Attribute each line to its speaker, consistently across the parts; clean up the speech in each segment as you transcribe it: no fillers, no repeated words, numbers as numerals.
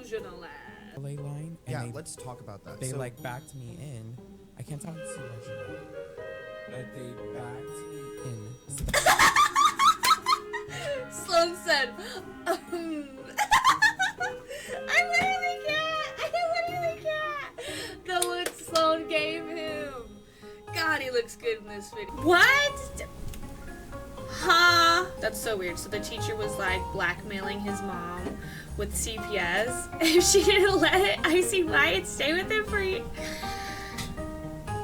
Speaker 1: delusional ass.
Speaker 2: LA line. And
Speaker 3: Yeah, let's talk about that.
Speaker 2: They like backed me in. I can't talk too much about it, but they backed me in.
Speaker 1: Sloan said, I literally can't. The look Sloan gave him. God, he looks good in this video. What? Huh? That's so weird. So the teacher was like blackmailing his mom with CPS if she didn't let Icy Wyatt stay with him for you.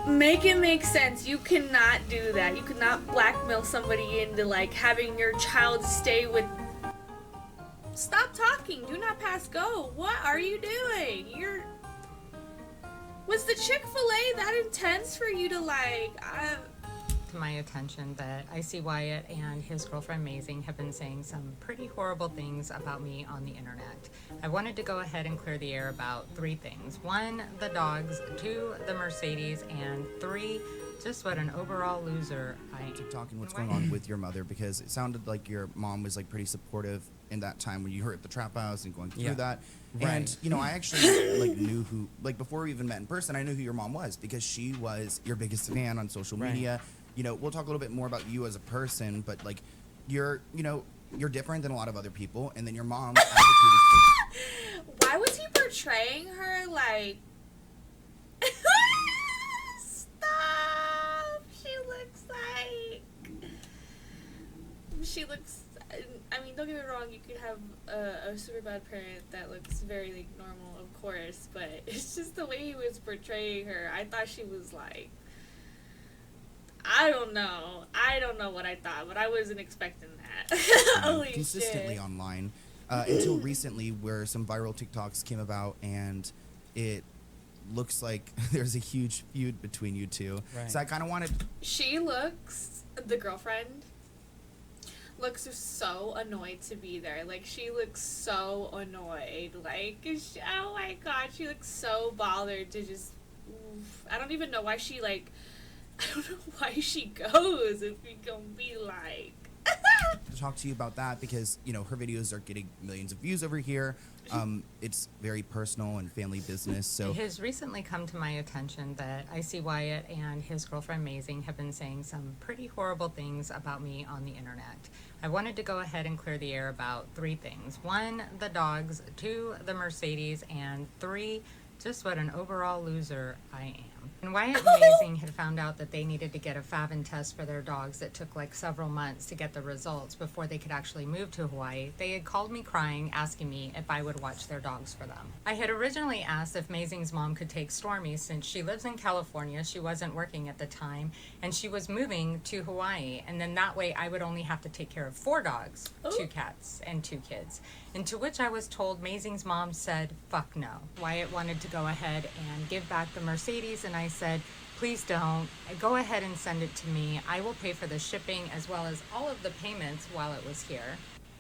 Speaker 1: Make it make sense. You cannot do that. You cannot blackmail somebody into like having your child stay with. Stop talking. Do not pass go. What are you doing? Was the Chick-fil-A that intense for you to like?
Speaker 4: To my attention that Icy Wyatt and his girlfriend Amazing have been saying some pretty horrible things about me on the internet. I wanted to go ahead and clear the air about 3 things. 1, the dogs, 2, the Mercedes, and 3, just what an overall loser I am.
Speaker 3: Talking what's going on with your mother, because it sounded like your mom was like pretty supportive in that time when you were at the trap house and going through that.
Speaker 2: Right.
Speaker 3: And you know, I actually like knew who, like before we even met in person, I knew who your mom was because she was your biggest fan on social media. You know, we'll talk a little bit more about you as a person, but like you're different than a lot of other people, and then your mom advocated for.
Speaker 1: Why was he portraying her like? Stop! She looks. I mean, don't get me wrong. You could have a super bad parent that looks very like normal, of course, but it's just the way he was portraying her. I thought she was like. I don't know what I thought, but I wasn't expecting that. Holy
Speaker 3: consistently
Speaker 1: shit.
Speaker 3: Online until recently, where some viral TikToks came about, and it looks like there's a huge feud between you two.
Speaker 2: Right.
Speaker 3: So I kind of wanted.
Speaker 1: The girlfriend looks so annoyed to be there. Like, she looks so annoyed. Like, oh my god, she looks so bothered to just. I don't even know why she like. I don't know why she goes if we gonna be like.
Speaker 3: To talk to you about that because you know her videos are getting millions of views over here. It's very personal and family business. So
Speaker 4: It has recently come to my attention that Icy Wyatt and his girlfriend Amazing have been saying some pretty horrible things about me on the internet. I wanted to go ahead and clear the air about 3 things. 1, the dogs, 2, the Mercedes, and 3, just what an overall loser I am. And Wyatt and Amazing had found out that they needed to get a FAVN test for their dogs that took like several months to get the results before they could actually move to Hawaii. They had called me crying, asking me if I would watch their dogs for them. I had originally asked if Amazing's mom could take Stormy since she lives in California, she wasn't working at the time, and she was moving to Hawaii. And then that way I would only have to take care of 4 dogs, 2 cats, and 2 kids. And to which I was told Amazing's mom said, fuck no. Wyatt wanted to go ahead and give back the Mercedes, and I said, please don't. Go ahead and send it to me. I will pay for the shipping as well as all of the payments while it was here.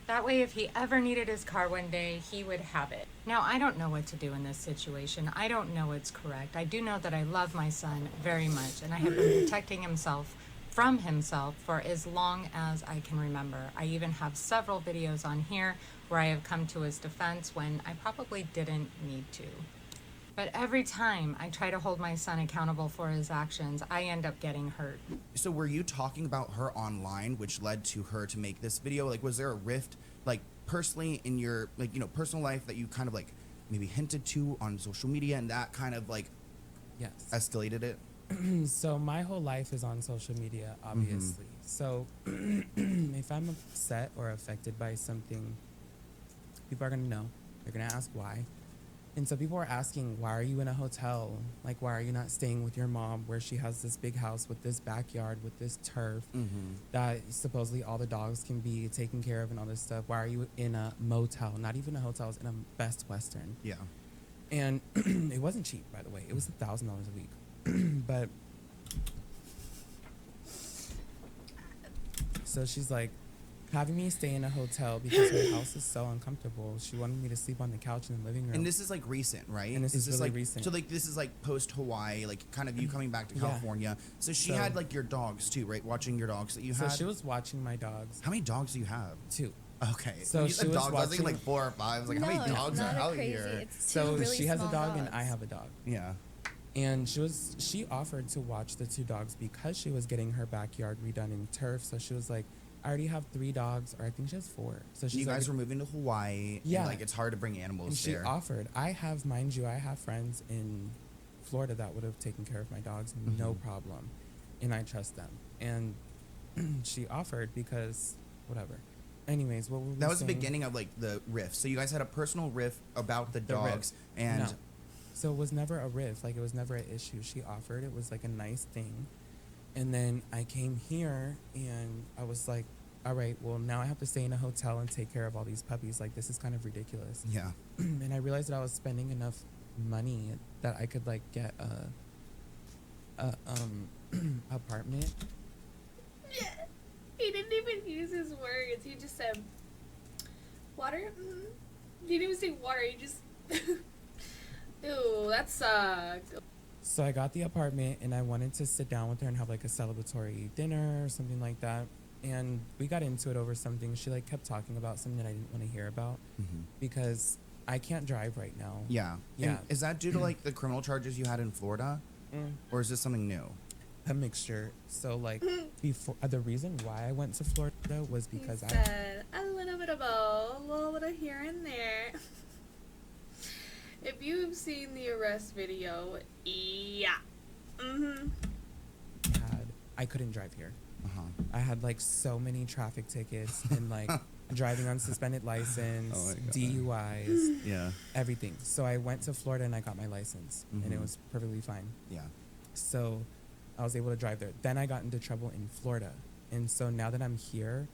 Speaker 4: That way, if he ever needed his car one day, he would have it. Now, I don't know what to do in this situation. I don't know what's correct. I do know that I love my son very much, and I have been protecting himself from himself for as long as I can remember. I even have several videos on here where I have come to his defense when I probably didn't need to. But every time I try to hold my son accountable for his actions, I end up getting hurt.
Speaker 3: So were you talking about her online, which led to her to make this video? Like, was there a rift, like personally in your, like, you know, personal life that you kind of like maybe hinted to on social media, and that kind of like escalated it?
Speaker 2: So my whole life is on social media, obviously. So if I'm upset or affected by something, people are gonna know. They're gonna ask why. And so people are asking, why are you in a hotel? Like, why are you not staying with your mom where she has this big house with this backyard, with this turf that supposedly all the dogs can be taken care of and all this stuff? Why are you in a motel? Not even a hotel, it's in a Best Western.
Speaker 3: Yeah.
Speaker 2: And it wasn't cheap, by the way. It was $1,000 a week. But so she's like, having me stay in a hotel because my house is so uncomfortable. She wanted me to sleep on the couch in the living room.
Speaker 3: And this is like recent, right?
Speaker 2: And this is really
Speaker 3: like
Speaker 2: recent.
Speaker 3: So like this is like post Hawaii, like kind of you coming back to California. So she had like your dogs too, right? Watching your dogs that you had.
Speaker 2: So she was watching my dogs.
Speaker 3: How many dogs do you have?
Speaker 2: 2.
Speaker 3: Okay.
Speaker 2: So
Speaker 3: When you
Speaker 2: she
Speaker 3: said
Speaker 2: was
Speaker 3: dogs, I was thinking
Speaker 2: watching-
Speaker 3: like 4 or 5. I was like, how
Speaker 5: No,
Speaker 3: many dogs
Speaker 5: not
Speaker 3: are
Speaker 5: a
Speaker 3: out
Speaker 5: crazy.
Speaker 3: here?
Speaker 5: It's two
Speaker 2: So
Speaker 5: really
Speaker 2: she has a
Speaker 5: small
Speaker 2: dog and
Speaker 5: dogs.
Speaker 2: I have a dog.
Speaker 3: Yeah.
Speaker 2: And she offered to watch the 2 dogs because she was getting her backyard redone in turf. So she was like, I already have 3 dogs, or I think she has 4. So she's
Speaker 3: You
Speaker 2: like,
Speaker 3: guys were moving to Hawaii.
Speaker 2: Yeah.
Speaker 3: And, like, it's hard to bring
Speaker 2: and
Speaker 3: animals
Speaker 2: she
Speaker 3: there.
Speaker 2: offered. I have, mind you, I have friends in Florida that would have taken care of my dogs, no
Speaker 3: Mhm.
Speaker 2: problem, and I trust them. And she offered because whatever. Anyways, what were we
Speaker 3: That was the
Speaker 2: saying?
Speaker 3: beginning of like the riff. So you guys had a personal riff about the
Speaker 2: The riff.
Speaker 3: dogs, and
Speaker 2: No. So it was never a riff. Like, it was never an issue. She offered. It was like a nice thing. And then I came here and I was like, all right, well, now I have to stay in a hotel and take care of all these puppies. Like, this is kind of ridiculous.
Speaker 3: yeah,
Speaker 2: And I realized that I was spending enough money that I could like get a apartment.
Speaker 1: He didn't even use his words. He just said, water? Mm. He didn't even say water. He just... Ew, that sucked.
Speaker 2: So I got the apartment and I wanted to sit down with her and have like a celebratory dinner or something like that. And we got into it over something. She like kept talking about something that I didn't want to hear about because I can't drive right now.
Speaker 3: yeah,
Speaker 2: Yeah.
Speaker 3: And is that due to like the criminal charges you had in Florida, or is this something new?
Speaker 2: A mixture. So like before, the reason why I went to Florida was because
Speaker 1: He
Speaker 2: I
Speaker 1: said a little bit of both, a little bit of here and there. If you've seen the arrest video, yeah.
Speaker 2: I couldn't drive here.
Speaker 3: Uh-huh.
Speaker 2: I had like so many traffic tickets and like driving on suspended license,
Speaker 3: Oh my God.
Speaker 2: DUIs,
Speaker 3: Yeah,
Speaker 2: everything. So I went to Florida and I got my license and it
Speaker 3: Mhm.
Speaker 2: was perfectly fine.
Speaker 3: yeah.
Speaker 2: So I was able to drive there. Then I got into trouble in Florida. And so now that I'm here,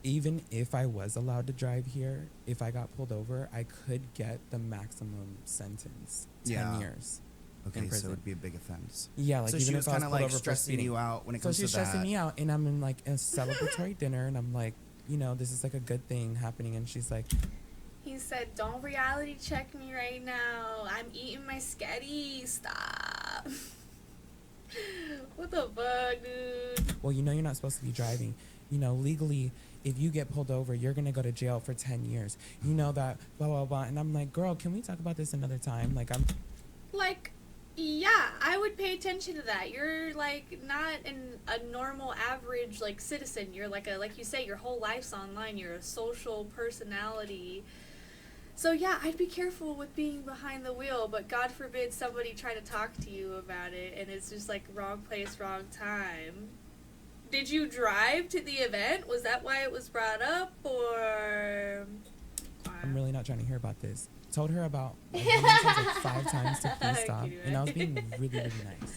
Speaker 2: even if I was allowed to drive here, if I got pulled over, I could get the maximum sentence, 10
Speaker 3: Yeah.
Speaker 2: years.
Speaker 3: Okay,
Speaker 2: in
Speaker 3: so
Speaker 2: prison.
Speaker 3: it would be a big offense.
Speaker 2: Yeah, like
Speaker 3: so
Speaker 2: even
Speaker 3: she was
Speaker 2: if I was
Speaker 3: kind of
Speaker 2: pulled
Speaker 3: like
Speaker 2: over for
Speaker 3: stressing
Speaker 2: speeding.
Speaker 3: you out when it
Speaker 2: So
Speaker 3: comes
Speaker 2: she's
Speaker 3: to that.
Speaker 2: stressing me out, and I'm in like a celebratory dinner, and I'm like, you know, this is like a good thing happening, and she's like,
Speaker 1: He said, don't reality check me right now. I'm eating my sketty. Stop. What the fuck, dude?
Speaker 2: well, you know, you're not supposed to be driving. You know, legally, if you get pulled over, you're gonna go to jail for 10 years. You know that, blah blah blah. And I'm like, girl, can we talk about this another time? Like, I'm.
Speaker 1: Like, yeah, I would pay attention to that. You're like not a normal average like citizen. You're like like you say, your whole life's online. You're a social personality. So yeah, I'd be careful with being behind the wheel, but God forbid somebody try to talk to you about it and it's just like wrong place, wrong time. Did you drive to the event? Was that why it was brought up, or?
Speaker 2: I'm really not trying to hear about this. Told her about like 5 times to please
Speaker 1: I'm
Speaker 2: stop,
Speaker 1: kidding,
Speaker 2: and I was
Speaker 1: right?
Speaker 2: being really nice.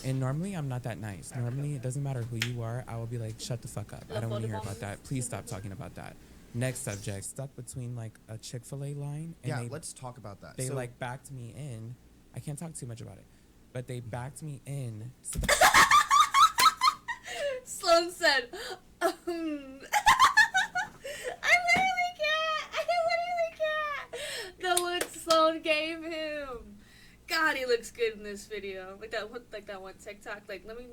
Speaker 2: And normally I'm not that nice. Normally it doesn't matter who you are. I will be like, shut the fuck up. I don't want to hear about that. Please stop talking about that. Next subject. Stuck between like a Chick-fil-A line, and
Speaker 3: Yeah,
Speaker 2: they
Speaker 3: let's talk about that.
Speaker 2: they
Speaker 3: So-
Speaker 2: like backed me in. I can't talk too much about it, but they backed me in. So
Speaker 1: Sloan said, I literally can't. I literally can't. The look Sloan gave him. God, he looks good in this video. Like that one TikTok. Like, let me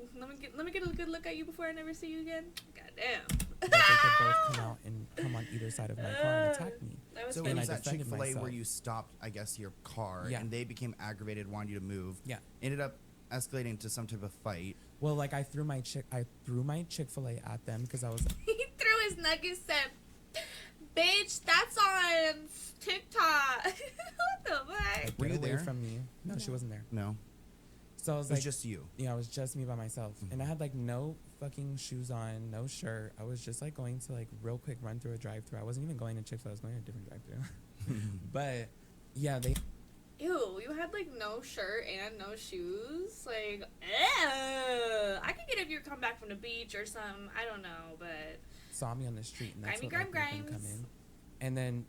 Speaker 1: get a good look at you before I never see you again. God damn.
Speaker 2: that they could both come out and come on either side of my car and attack me.
Speaker 1: That was
Speaker 3: So
Speaker 1: funny.
Speaker 3: it
Speaker 2: And
Speaker 3: was
Speaker 2: I
Speaker 3: that
Speaker 2: defended
Speaker 3: Chick-fil-A
Speaker 2: myself.
Speaker 3: where you stopped, I guess, your car,
Speaker 2: Yeah.
Speaker 3: and they became aggravated, wanted you to move.
Speaker 2: Yeah.
Speaker 3: Ended up escalating to some type of fight.
Speaker 2: Well, like I threw my Chick-fil-A at them because I was
Speaker 1: He threw his nuggets said, bitch, that's on TikTok. What the fuck?
Speaker 2: like,
Speaker 3: Were
Speaker 2: get
Speaker 3: you
Speaker 2: away
Speaker 3: there?
Speaker 2: from me. No, she wasn't there.
Speaker 3: No,
Speaker 2: So I was
Speaker 3: it was
Speaker 2: like,
Speaker 3: just you.
Speaker 2: yeah, it was just me by myself, and I had like no fucking shoes on, no shirt. I was just like going to like real quick run through a drive-through. I wasn't even going to Chick-fil-A. I was going to a different drive-through. But yeah, they.
Speaker 1: Ew, you had like no shirt and no shoes. Like, ew. I could get if you come back from the beach or something. I don't know, but
Speaker 2: Saw me on the street, and that's
Speaker 1: Grimy
Speaker 2: what like, made them
Speaker 1: Grimes.
Speaker 2: come in. And then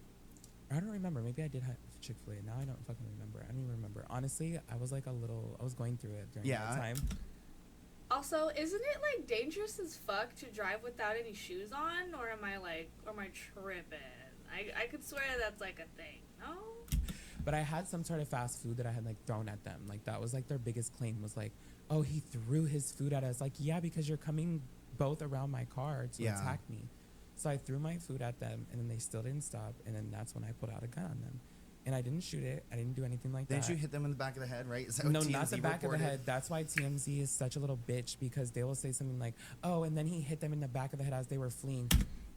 Speaker 2: I don't remember. Maybe I did have Chick-fil-A. Now I don't fucking remember. I don't even remember. Honestly, I was like I was going through it during
Speaker 3: Yeah.
Speaker 2: that time.
Speaker 1: also, isn't it like dangerous as fuck to drive without any shoes on? Or am I tripping? I could swear that's like a thing. No?
Speaker 2: But I had some sort of fast food that I had like thrown at them. Like that was like their biggest claim was like, oh, he threw his food at us. Like, yeah, because you're coming both around my car to
Speaker 3: Yeah.
Speaker 2: attack me. So I threw my food at them, and then they still didn't stop. And then that's when I pulled out a gun on them. And I didn't shoot it. I didn't do anything like that.
Speaker 3: Didn't you hit them in the back of the head, right? Is that what
Speaker 2: No,
Speaker 3: TMZ
Speaker 2: not the back
Speaker 3: reported?
Speaker 2: of the head. That's why TMZ is such a little bitch, because they will say something like, oh, and then he hit them in the back of the head as they were fleeing.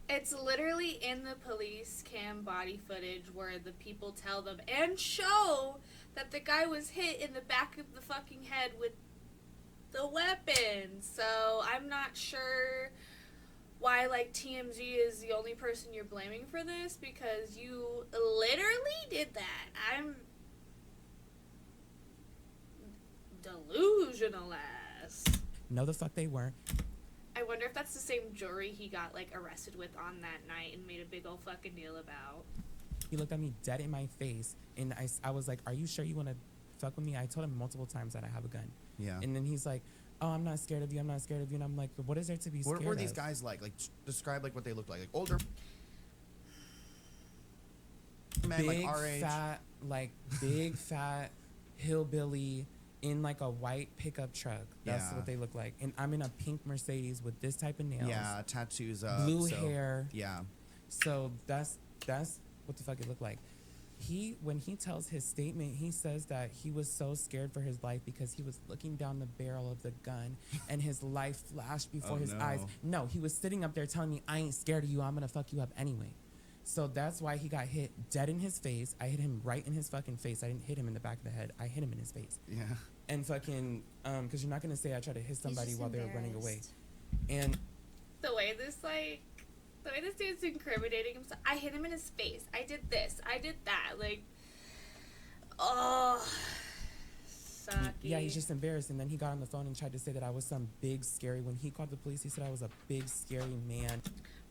Speaker 1: It's literally in the police cam body footage where the people tell them and show that the guy was hit in the back of the fucking head with the weapon. So I'm not sure why, like, TMZ is the only person you're blaming for this, because you literally did that. I'm delusional ass.
Speaker 2: No, the fuck they weren't.
Speaker 1: I wonder if that's the same jury he got, like, arrested with on that night and made a big old fucking deal about.
Speaker 2: He looked at me dead in my face, and I was like, are you sure you want to fuck with me? I told him multiple times that I have a gun.
Speaker 3: Yeah.
Speaker 2: And then he's like, oh, I'm not scared of you, I'm not scared of you. And I'm like, what is there to be scared
Speaker 3: What were these
Speaker 2: of?
Speaker 3: guys like? Like, describe like what they looked like older men,
Speaker 2: Big,
Speaker 3: like our age.
Speaker 2: big, fat hillbilly in like a white pickup truck. That's
Speaker 3: Yeah.
Speaker 2: what they look like. And I'm in a pink Mercedes with this type of nails.
Speaker 3: Yeah, tattoos up.
Speaker 2: Blue
Speaker 3: so,
Speaker 2: hair.
Speaker 3: Yeah.
Speaker 2: So that's what the fuck it looked like. When he tells his statement, he says that he was so scared for his life because he was looking down the barrel of the gun and his life flashed before
Speaker 3: Oh,
Speaker 2: his
Speaker 3: no.
Speaker 2: eyes. No, he was sitting up there telling me, I ain't scared of you, I'm gonna fuck you up anyway. So that's why he got hit dead in his face. I hit him right in his fucking face. I didn't hit him in the back of the head. I hit him in his face.
Speaker 3: Yeah.
Speaker 2: And fucking, because you're not gonna say I tried to hit somebody
Speaker 5: just
Speaker 2: while they were running away.
Speaker 5: embarrassed.
Speaker 2: And
Speaker 1: The way this dude's incriminating himself. I hit him in his face. I did this. I did that. Like, oh, sucky.
Speaker 2: yeah, he's just embarrassed. And then he got on the phone and tried to say that I was some big, scary. When he called the police, he said I was a big, scary man.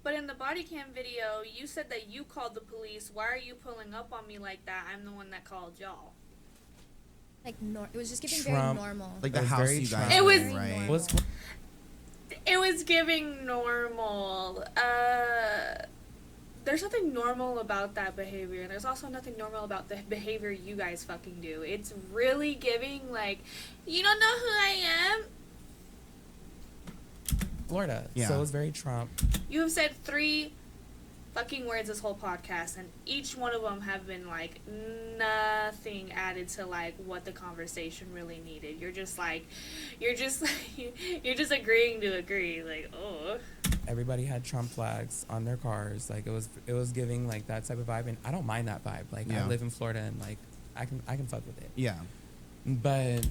Speaker 1: But in the body cam video, you said that you called the police. Why are you pulling up on me like that? I'm the one that called y'all.
Speaker 5: Like, it was just giving
Speaker 2: Trump.
Speaker 5: very normal.
Speaker 3: Like
Speaker 2: It
Speaker 3: the
Speaker 2: was
Speaker 3: house
Speaker 2: very
Speaker 3: you guys.
Speaker 2: Trump.
Speaker 1: It was-
Speaker 3: were in, right.
Speaker 2: Was
Speaker 1: It was giving normal. There's nothing normal about that behavior, and there's also nothing normal about the behavior you guys fucking do. It's really giving, like, you don't know who I am?
Speaker 2: Florida.
Speaker 3: Yeah.
Speaker 2: So it was very Trump.
Speaker 1: You have said 3 fucking words this whole podcast, and each one of them have been, like, nothing added to, like, what the conversation really needed. You're just agreeing to agree. Like, oh.
Speaker 2: Everybody had Trump flags on their cars. Like it was giving like that type of vibe, and I don't mind that vibe. Like
Speaker 3: Yeah.
Speaker 2: I live in Florida, and like I can fuck with it.
Speaker 3: Yeah.
Speaker 2: But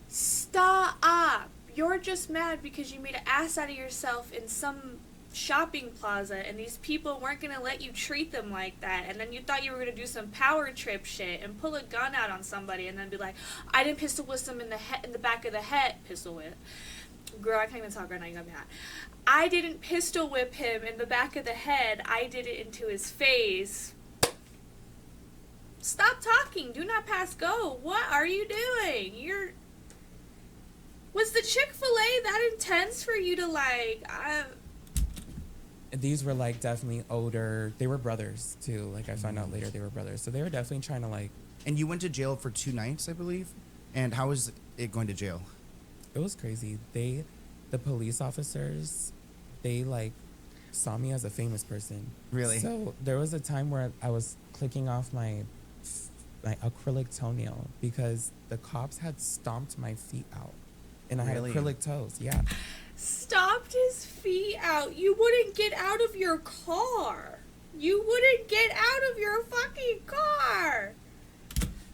Speaker 1: Stop! You're just mad because you made an ass out of yourself in some shopping plaza, and these people weren't gonna let you treat them like that, and then you thought you were gonna do some power trip shit and pull a gun out on somebody and then be like, I didn't pistol whip them in the back of the head. Pistol whip. Girl, I can't even talk right now, you got me hot. I didn't pistol whip him in the back of the head. I did it into his face. Stop talking. Do not pass go. What are you doing? Was the Chick-fil-A that intense for you to, like,
Speaker 2: these were like definitely older. They were brothers too. Like I found out later they were brothers. So they were definitely trying to like.
Speaker 3: And you went to jail for 2 nights, I believe. And how was it going to jail?
Speaker 2: It was crazy. The police officers, they like saw me as a famous person.
Speaker 3: Really?
Speaker 2: So there was a time where I was clicking off my acrylic toenail because the cops had stomped my feet out, and I
Speaker 3: Really?
Speaker 2: had acrylic toes. Yeah.
Speaker 1: stomped his feet out. You wouldn't get out of your car. You wouldn't get out of your fucking car.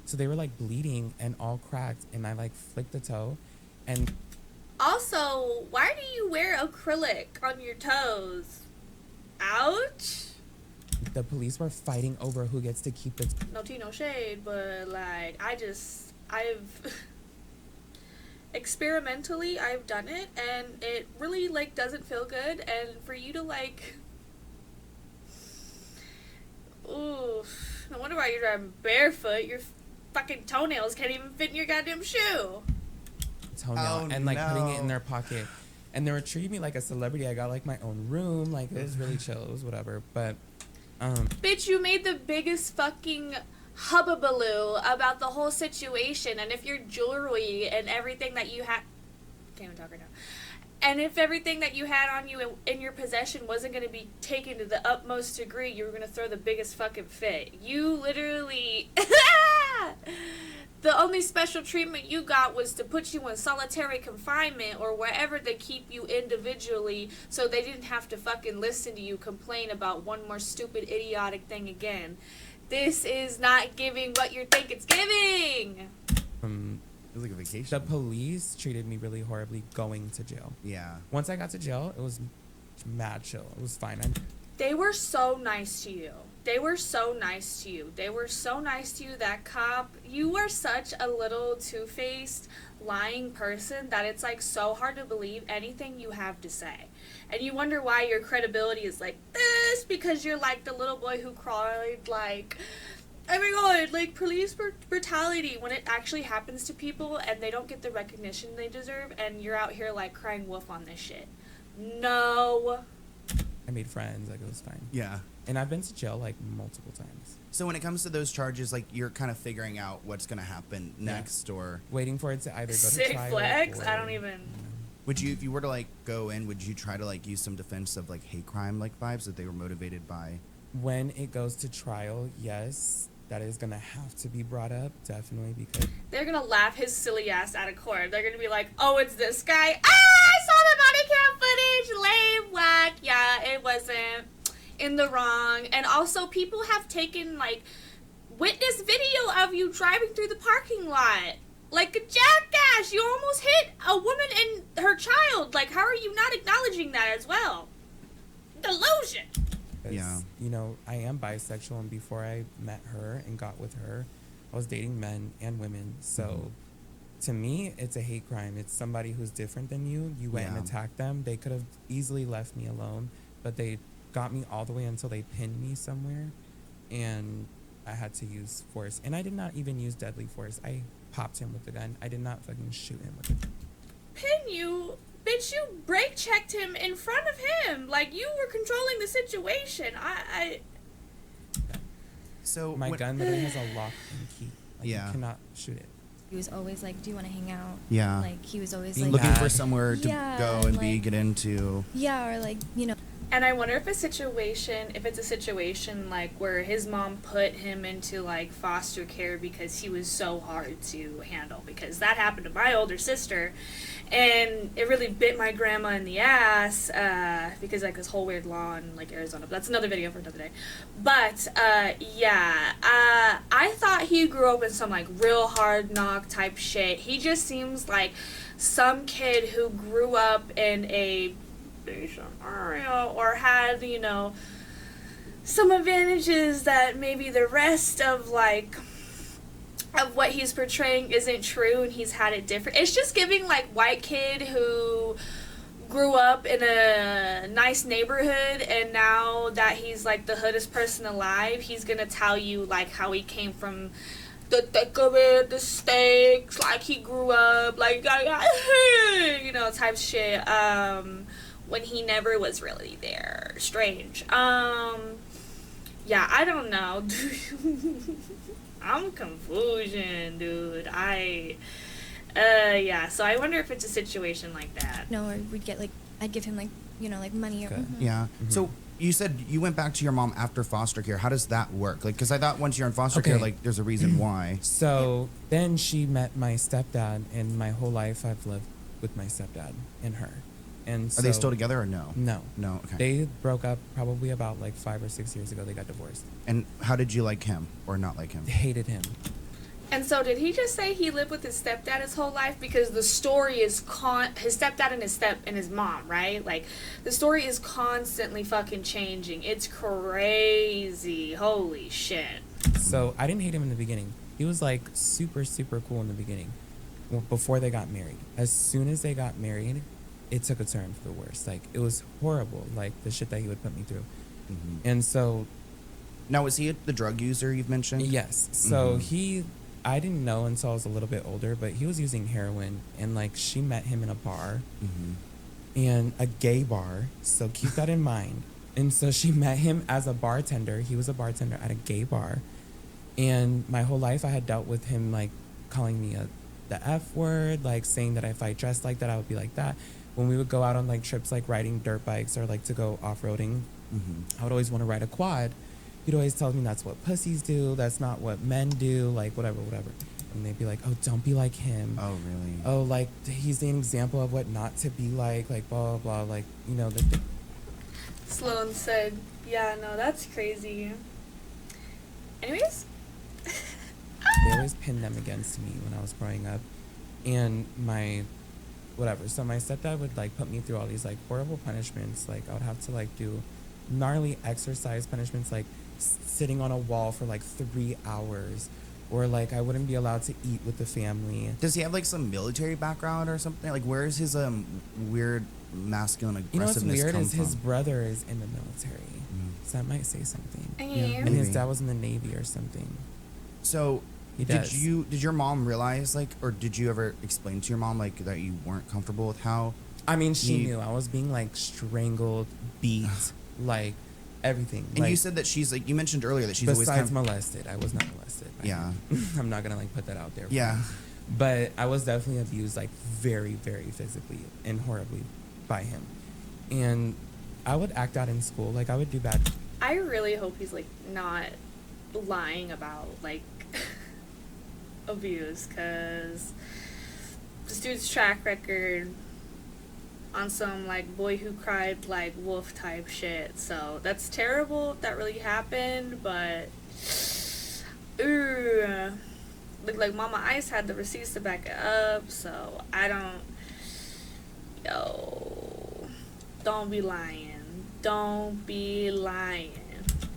Speaker 2: So they were like bleeding and all cracked, and I like flicked the toe, and
Speaker 1: Also, why do you wear acrylic on your toes? Ouch.
Speaker 2: the police were fighting over who gets to keep the.
Speaker 1: No tea, no shade, but like, I've experimentally, I've done it, and it really like doesn't feel good. And for you to like, ooh, no wonder why you're driving barefoot. Your fucking toenails can't even fit in your goddamn shoe.
Speaker 2: Toenail
Speaker 3: Oh,
Speaker 2: and like putting it
Speaker 3: no.
Speaker 2: in their pocket, and they were treating me like a celebrity. I got like my own room, like it was really chill. It was whatever, but
Speaker 1: Bitch, you made the biggest fucking hubbubaloo about the whole situation, and if your jewelry and everything that you have, can't even talk right now, And if everything that you had on you in your possession wasn't going to be taken to the utmost degree, you were going to throw the biggest fucking fit. You literally... The only special treatment you got was to put you in solitary confinement or wherever they keep you individually so they didn't have to fucking listen to you complain about one more stupid, idiotic thing again. This is not giving what you think it's giving!
Speaker 3: It was like a vacation.
Speaker 2: The police treated me really horribly going to jail.
Speaker 3: Yeah.
Speaker 2: Once I got to jail, it was mad chill. It was fine.
Speaker 1: They were so nice to you. They were so nice to you. They were so nice to you. That cop, you were such a little two-faced, lying person that it's like so hard to believe anything you have to say. And you wonder why your credibility is like this, because you're like the little boy who cried like, oh my god, like police brutality, when it actually happens to people and they don't get the recognition they deserve, and you're out here like crying wolf on this shit. No.
Speaker 2: I made friends. Like, it was fine.
Speaker 3: Yeah.
Speaker 2: And I've been to jail like multiple times.
Speaker 3: So when it comes to those charges, like you're kind of figuring out what's going to happen next, or
Speaker 2: Waiting for it to either go to
Speaker 1: Sick
Speaker 2: trial
Speaker 1: flex?
Speaker 2: or,
Speaker 1: I don't even...
Speaker 3: would you, if you were to like go in, would you try to like use some defensive like hate crime like vibes that they were motivated by?
Speaker 2: When it goes to trial, yes, that is going to have to be brought up, definitely, because
Speaker 1: They're gonna laugh his silly ass out of court. They're gonna be like, oh, it's this guy. Ah, I saw the body cam footage. Lame, whack. Yeah, it wasn't in the wrong. And also, people have taken, like, witness video of you driving through the parking lot. Like a jackass. You almost hit a woman and her child. Like, how are you not acknowledging that as well? Delusion.
Speaker 3: Yeah.
Speaker 2: you know, I am bisexual, and before I met her and got with her, I was dating men and women. So to me, it's a hate crime. It's somebody who's different than you. You went and
Speaker 3: Yeah.
Speaker 2: attacked them. They could have easily left me alone, but they got me all the way until they pinned me somewhere, and I had to use force. And I did not even use deadly force. I popped him with the gun. I did not fucking shoot him with it.
Speaker 1: Pin you? Bitch, you brake checked him in front of him. Like, you were controlling the situation.
Speaker 3: So
Speaker 2: My
Speaker 3: when-
Speaker 2: gun literally has a lock and key. Like,
Speaker 3: Yeah.
Speaker 2: You cannot shoot it.
Speaker 5: He was always like, "Do you want to hang out?"
Speaker 3: Yeah.
Speaker 5: Like he was always
Speaker 2: Being
Speaker 5: like,
Speaker 3: looking for
Speaker 2: mad.
Speaker 3: somewhere to
Speaker 5: Yeah,
Speaker 3: go and be,
Speaker 5: like-
Speaker 3: get into.
Speaker 5: "Yeah," or like, you know.
Speaker 1: And I wonder if it's a situation like where his mom put him into like foster care because he was so hard to handle, because that happened to my older sister, and it really bit my grandma in the ass, because like this whole weird law in like Arizona, but that's another video for another day. But I thought he grew up in some like real hard knock type shit. He just seems like some kid who grew up in a area or had, you know, some advantages that maybe the rest of like of what he's portraying isn't true, and he's had it different. It's just giving like white kid who grew up in a nice neighborhood, and now that he's like the hoodest person alive, he's gonna tell you like how he came from the thick of it, the stakes, like he grew up like you know, type shit, when he never was really there. Strange. Yeah, I don't know. I'm confusion, dude. Yeah, so I wonder if it's a situation like that.
Speaker 5: No, or we'd get like, I'd give him like, you know, like money or.
Speaker 2: Okay.
Speaker 3: Yeah. So you said you went back to your mom after foster care. How does that work? Like, because I thought once you're in foster care,
Speaker 2: Okay.
Speaker 3: like, there's a reason why.
Speaker 2: So then she met my stepdad, and my whole life I've lived with my stepdad and her. And
Speaker 3: Are they still together or no?
Speaker 2: No.
Speaker 3: No. Okay.
Speaker 2: They broke up probably about like 5 or 6 years ago. They got divorced.
Speaker 3: And how did you like him or not like him?
Speaker 2: They hated him.
Speaker 1: And so did he just say he lived with his stepdad his whole life? Because the story is his stepdad and his mom, right? Like, the story is constantly fucking changing. It's crazy. Holy shit.
Speaker 2: So I didn't hate him in the beginning. He was like super, super cool in the beginning, before they got married. As soon as they got married, it took a turn for the worse. Like, it was horrible, like the shit that he would put me through. And so,
Speaker 3: Now, was he the drug user you've mentioned?
Speaker 2: yes. So I didn't know until I was a little bit older, but he was using heroin, and like she met him in a bar, and a gay bar. So keep that in mind. And so she met him as a bartender. He was a bartender at a gay bar, and my whole life I had dealt with him like calling me the F word, like saying that if I dressed like that I would be like that. when we would go out on like trips, like riding dirt bikes or like to go off-roading, I would always want to ride a quad. He'd always tell me that's what pussies do, that's not what men do, like whatever. And they'd be like, oh, don't be like him.
Speaker 3: Oh, really?
Speaker 2: Oh, like he's an example of what not to be like blah, blah, blah. Like, you know,
Speaker 1: Sloan said, yeah, no, that's crazy. Anyways?
Speaker 2: they always pinned them against me when I was growing up. And so my stepdad would like put me through all these like horrible punishments. Like I would have to like do gnarly exercise punishments, like sitting on a wall for like 3 hours, or like I wouldn't be allowed to eat with the family.
Speaker 3: Does he have like some military background or something? Like, where is his weird masculine aggressiveness?
Speaker 2: You know what's weird
Speaker 3: come
Speaker 2: is his
Speaker 3: from?
Speaker 2: brother is in the military, so that might say something.
Speaker 1: Yeah.
Speaker 2: And his
Speaker 3: Maybe.
Speaker 2: dad was in the Navy or something.
Speaker 3: So,
Speaker 2: He
Speaker 3: did
Speaker 2: does.
Speaker 3: your mom realize, like, or did you ever explain to your mom like that you weren't comfortable with how?
Speaker 2: I mean, she
Speaker 3: He-
Speaker 2: knew I was being like strangled, beat, like everything.
Speaker 3: And
Speaker 2: like,
Speaker 3: you said that she's like, you mentioned earlier that she's always
Speaker 2: besides
Speaker 3: kind of,
Speaker 2: molested, I was not molested. by
Speaker 3: Yeah.
Speaker 2: him. I'm not gonna like put that out there.
Speaker 3: Yeah.
Speaker 2: But I was definitely abused, like very, very physically and horribly by him. And I would act out in school, like I would do bad.
Speaker 1: I really hope he's like not lying about like abuse, cause this dude's track record on some like boy who cried like wolf type shit. So that's terrible if that really happened, but look like Mama Ice had the receipts to back it up, so I don't. Don't be lying. Don't be lying.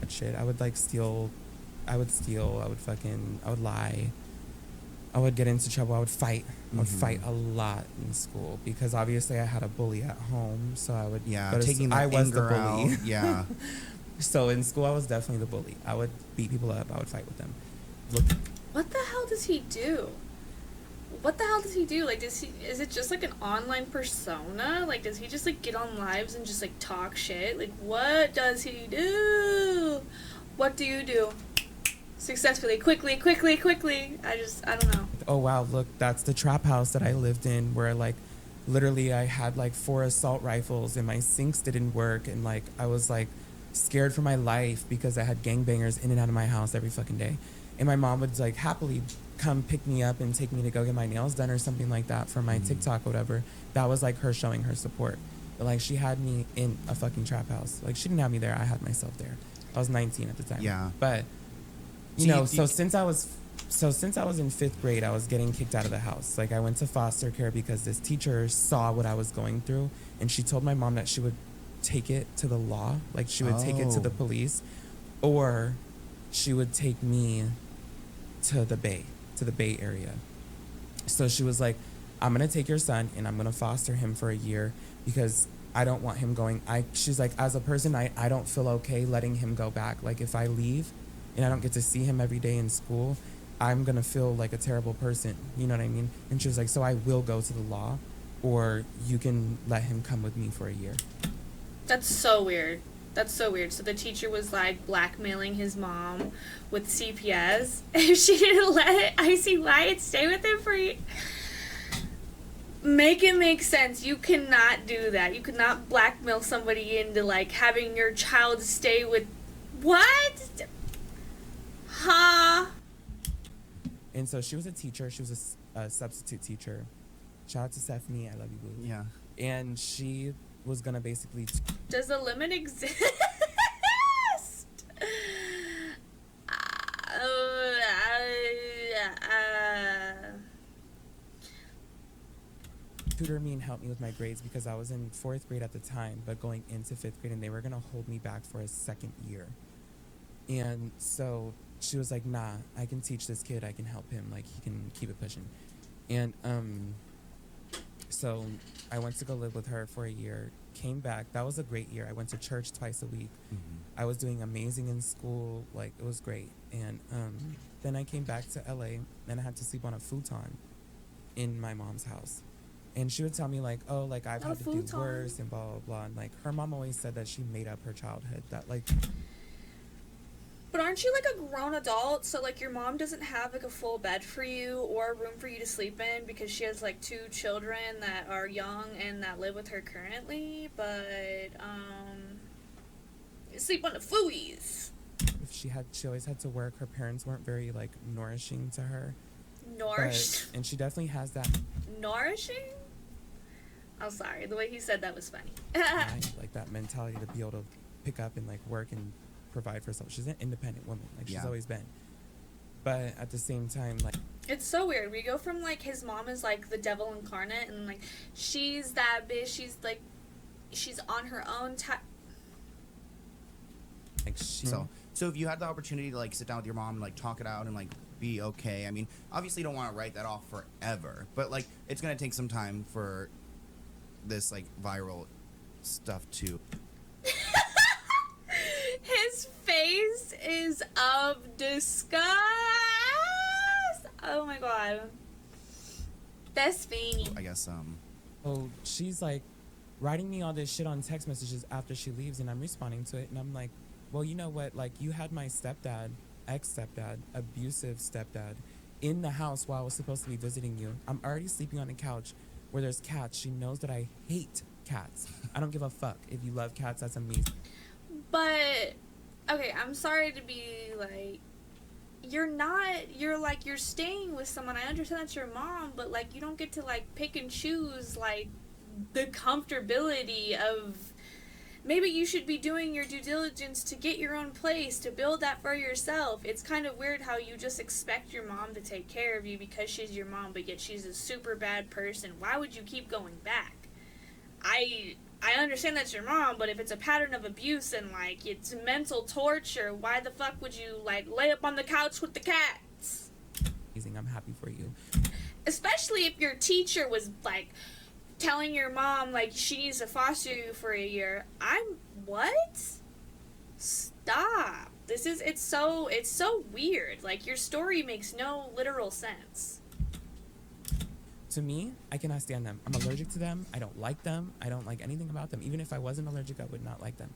Speaker 2: Shit. I would like steal. I would lie. I would get into trouble. I would fight. I would fight a lot in school because obviously I had a bully at home. So I would.
Speaker 3: Yeah,
Speaker 2: go to
Speaker 3: taking the
Speaker 2: I was the
Speaker 3: anger
Speaker 2: bully.
Speaker 3: out. Yeah.
Speaker 2: So in school I was definitely the bully. I would beat people up. I would fight with them. Look,
Speaker 1: What the hell does he do? What the hell does he do? Like, is it just like an online persona? Like, does he just like get on lives and just like talk shit? Like, what does he do? What do you do? Successfully, quickly. I don't know.
Speaker 2: oh wow, look, that's the trap house that I lived in where like literally I had like 4 assault rifles and my sinks didn't work and like I was like scared for my life because I had gangbangers in and out of my house every fucking day. And my mom would like happily come pick me up and take me to go get my nails done or something like that for my TikTok or whatever. That was like her showing her support. But like she had me in a fucking trap house. Like she didn't have me there. I had myself there. I was 19 at the time.
Speaker 3: Yeah.
Speaker 2: But
Speaker 3: So
Speaker 2: you know,
Speaker 3: you-
Speaker 2: since I was in 5th grade, I was getting kicked out of the house. Like I went to foster care because this teacher saw what I was going through and she told my mom that she would take it to the law. Like she would take it to the
Speaker 3: Oh.
Speaker 2: police or she would take me to the Bay Area. So she was like, I'm gonna take your son and I'm gonna foster him for a year because I don't want him going. She's like, as a person, I don't feel okay letting him go back. Like if I leave and I don't get to see him every day in school, I'm gonna feel like a terrible person. You know what I mean? And she was like, so I will go to the law or you can let him come with me for a year.
Speaker 1: That's so weird. So the teacher was like blackmailing his mom with CPS if she didn't let Icy Wyatt stay with him for Make it make sense. You cannot do that. You cannot blackmail somebody into like having your child stay with what? Huh?
Speaker 2: And so she was a teacher. She was a substitute teacher. Shout out to Stephanie. I love you, boo.
Speaker 3: Yeah.
Speaker 2: And she was gonna basically
Speaker 1: Does the limit exist?
Speaker 2: tutor me and help me with my grades because I was in 4th grade at the time, but going into 5th grade, and they were gonna hold me back for a 2nd year. And so she was like, nah, I can teach this kid. I can help him. Like he can keep it pushing. And so I went to go live with her for a year. Came back. That was a great year. I went to church twice a week. I was doing amazing in school. Like it was great. And then I came back to LA and I had to sleep on a futon in my mom's house. And she would tell me like, oh, like I've had to do
Speaker 1: futon.
Speaker 2: worse and blah, blah, blah. And like her mom always said that she made up her childhood. That like
Speaker 1: But aren't you like a grown adult? So like your mom doesn't have like a full bed for you or a room for you to sleep in because she has like 2 children that are young and that live with her currently, but you sleep on the fooey.
Speaker 2: If she always had to work. Her parents weren't very like nourishing to her. And she definitely has that.
Speaker 1: Nourishing? Oh, sorry. The way he said that was funny.
Speaker 2: Mind, like that mentality to be able to pick up and like work and provide for herself. She's an independent woman. Like she's always been. But at the same time, like,
Speaker 1: it's so weird. We go from like his mom is like the devil incarnate, and like she's that bitch. She's like, she's on her own.
Speaker 3: So if you had the opportunity to like sit down with your mom and like talk it out and like be okay, I mean, obviously you don't want to write that off forever, but like it's gonna take some time for this like viral stuff to.
Speaker 1: His face is of disgust. Oh my god. That's funny.
Speaker 3: I guess
Speaker 2: oh, she's like writing me all this shit on text messages after she leaves, and I'm responding to it, and I'm like, well, you know what? Like, you had my stepdad, ex-stepdad, abusive stepdad, in the house while I was supposed to be visiting you. I'm already sleeping on a couch where there's cats. She knows that I hate cats. I don't give a fuck. If you love cats, that's amazing.
Speaker 1: But, okay, I'm sorry to be like, you're staying with someone. I understand that's your mom, but like, you don't get to like pick and choose like the comfortability of. Maybe you should be doing your due diligence to get your own place, to build that for yourself. It's kind of weird how you just expect your mom to take care of you because she's your mom, but yet she's a super bad person. Why would you keep going back? I understand that's your mom, but if it's a pattern of abuse and like it's mental torture, why the fuck would you like lay up on the couch with the cats?
Speaker 2: I'm happy for you.
Speaker 1: Especially if your teacher was like telling your mom like she needs to foster you for a year. What? Stop. It's so weird. Like your story makes no literal sense.
Speaker 2: To me, I cannot stand them. I'm allergic to them. I don't like them. I don't like anything about them. Even if I wasn't allergic, I would not like them.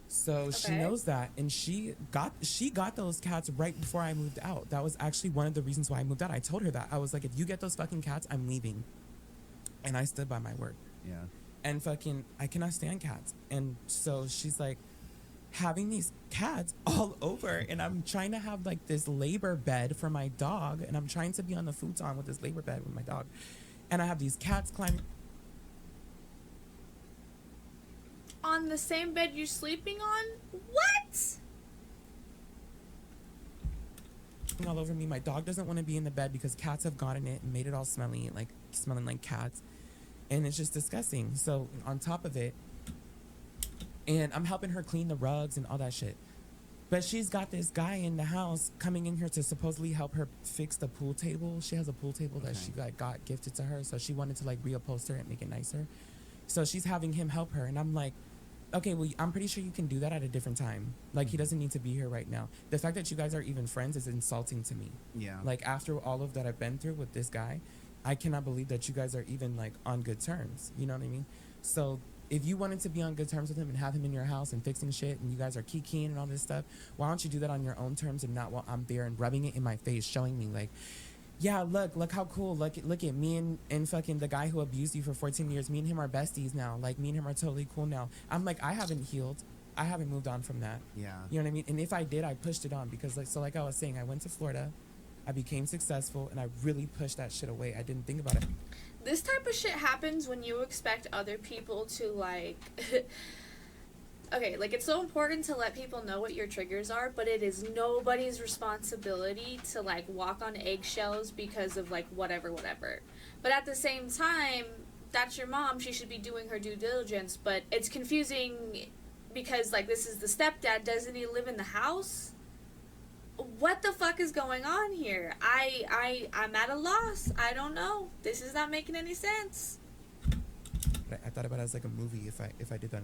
Speaker 2: So she knows that, and she got those cats right before I moved out. That was actually one of the reasons why I moved out. I told her that. I was like, if you get those fucking cats, I'm leaving. And I stood by my word.
Speaker 3: Yeah.
Speaker 2: And fucking, I cannot stand cats. And so she's like having these cats all over, and I'm trying to have like this labor bed for my dog, and I'm trying to be on the futon with this labor bed with my dog. And I have these cats climbing
Speaker 1: on the same bed you're sleeping on? What?
Speaker 2: all over me. My dog doesn't want to be in the bed because cats have gotten it and made it all smelly, like smelling like cats. And it's just disgusting. So on top of it, and I'm helping her clean the rugs and all that shit. But she's got this guy in the house coming in here to supposedly help her fix the pool table. She has a pool table that she got gifted to her. So she wanted to like reupholster it and make it nicer. So she's having him help her. And I'm like, okay, well, I'm pretty sure you can do that at a different time. Like, he doesn't need to be here right now. The fact that you guys are even friends is insulting to me.
Speaker 3: Yeah.
Speaker 2: Like, after all of that I've been through with this guy, I cannot believe that you guys are even, like, on good terms. You know what I mean? So if you wanted to be on good terms with him and have him in your house and fixing shit and you guys are kikiing and all this stuff, why don't you do that on your own terms and not while I'm there and rubbing it in my face, showing me, like, yeah, look how cool. Look at me and fucking the guy who abused you for 14 years. Me and him are besties now. Like, me and him are totally cool now. I'm like, I haven't healed. I haven't moved on from that.
Speaker 3: Yeah.
Speaker 2: You know what I mean? And if I did, I pushed it on because, like I was saying, I went to Florida. I became successful, and I really pushed that shit away. I didn't think about it.
Speaker 1: This type of shit happens when you expect other people to, like... Okay, like, it's so important to let people know what your triggers are, but it is nobody's responsibility to, like, walk on eggshells because of, like, whatever. But at the same time, that's your mom. She should be doing her due diligence, but it's confusing because, like, this is the stepdad. Doesn't he live in the house? What the fuck is going on here? I'm at a loss. I don't know. This is not making any sense.
Speaker 2: I thought about it as, like, a movie if I did that.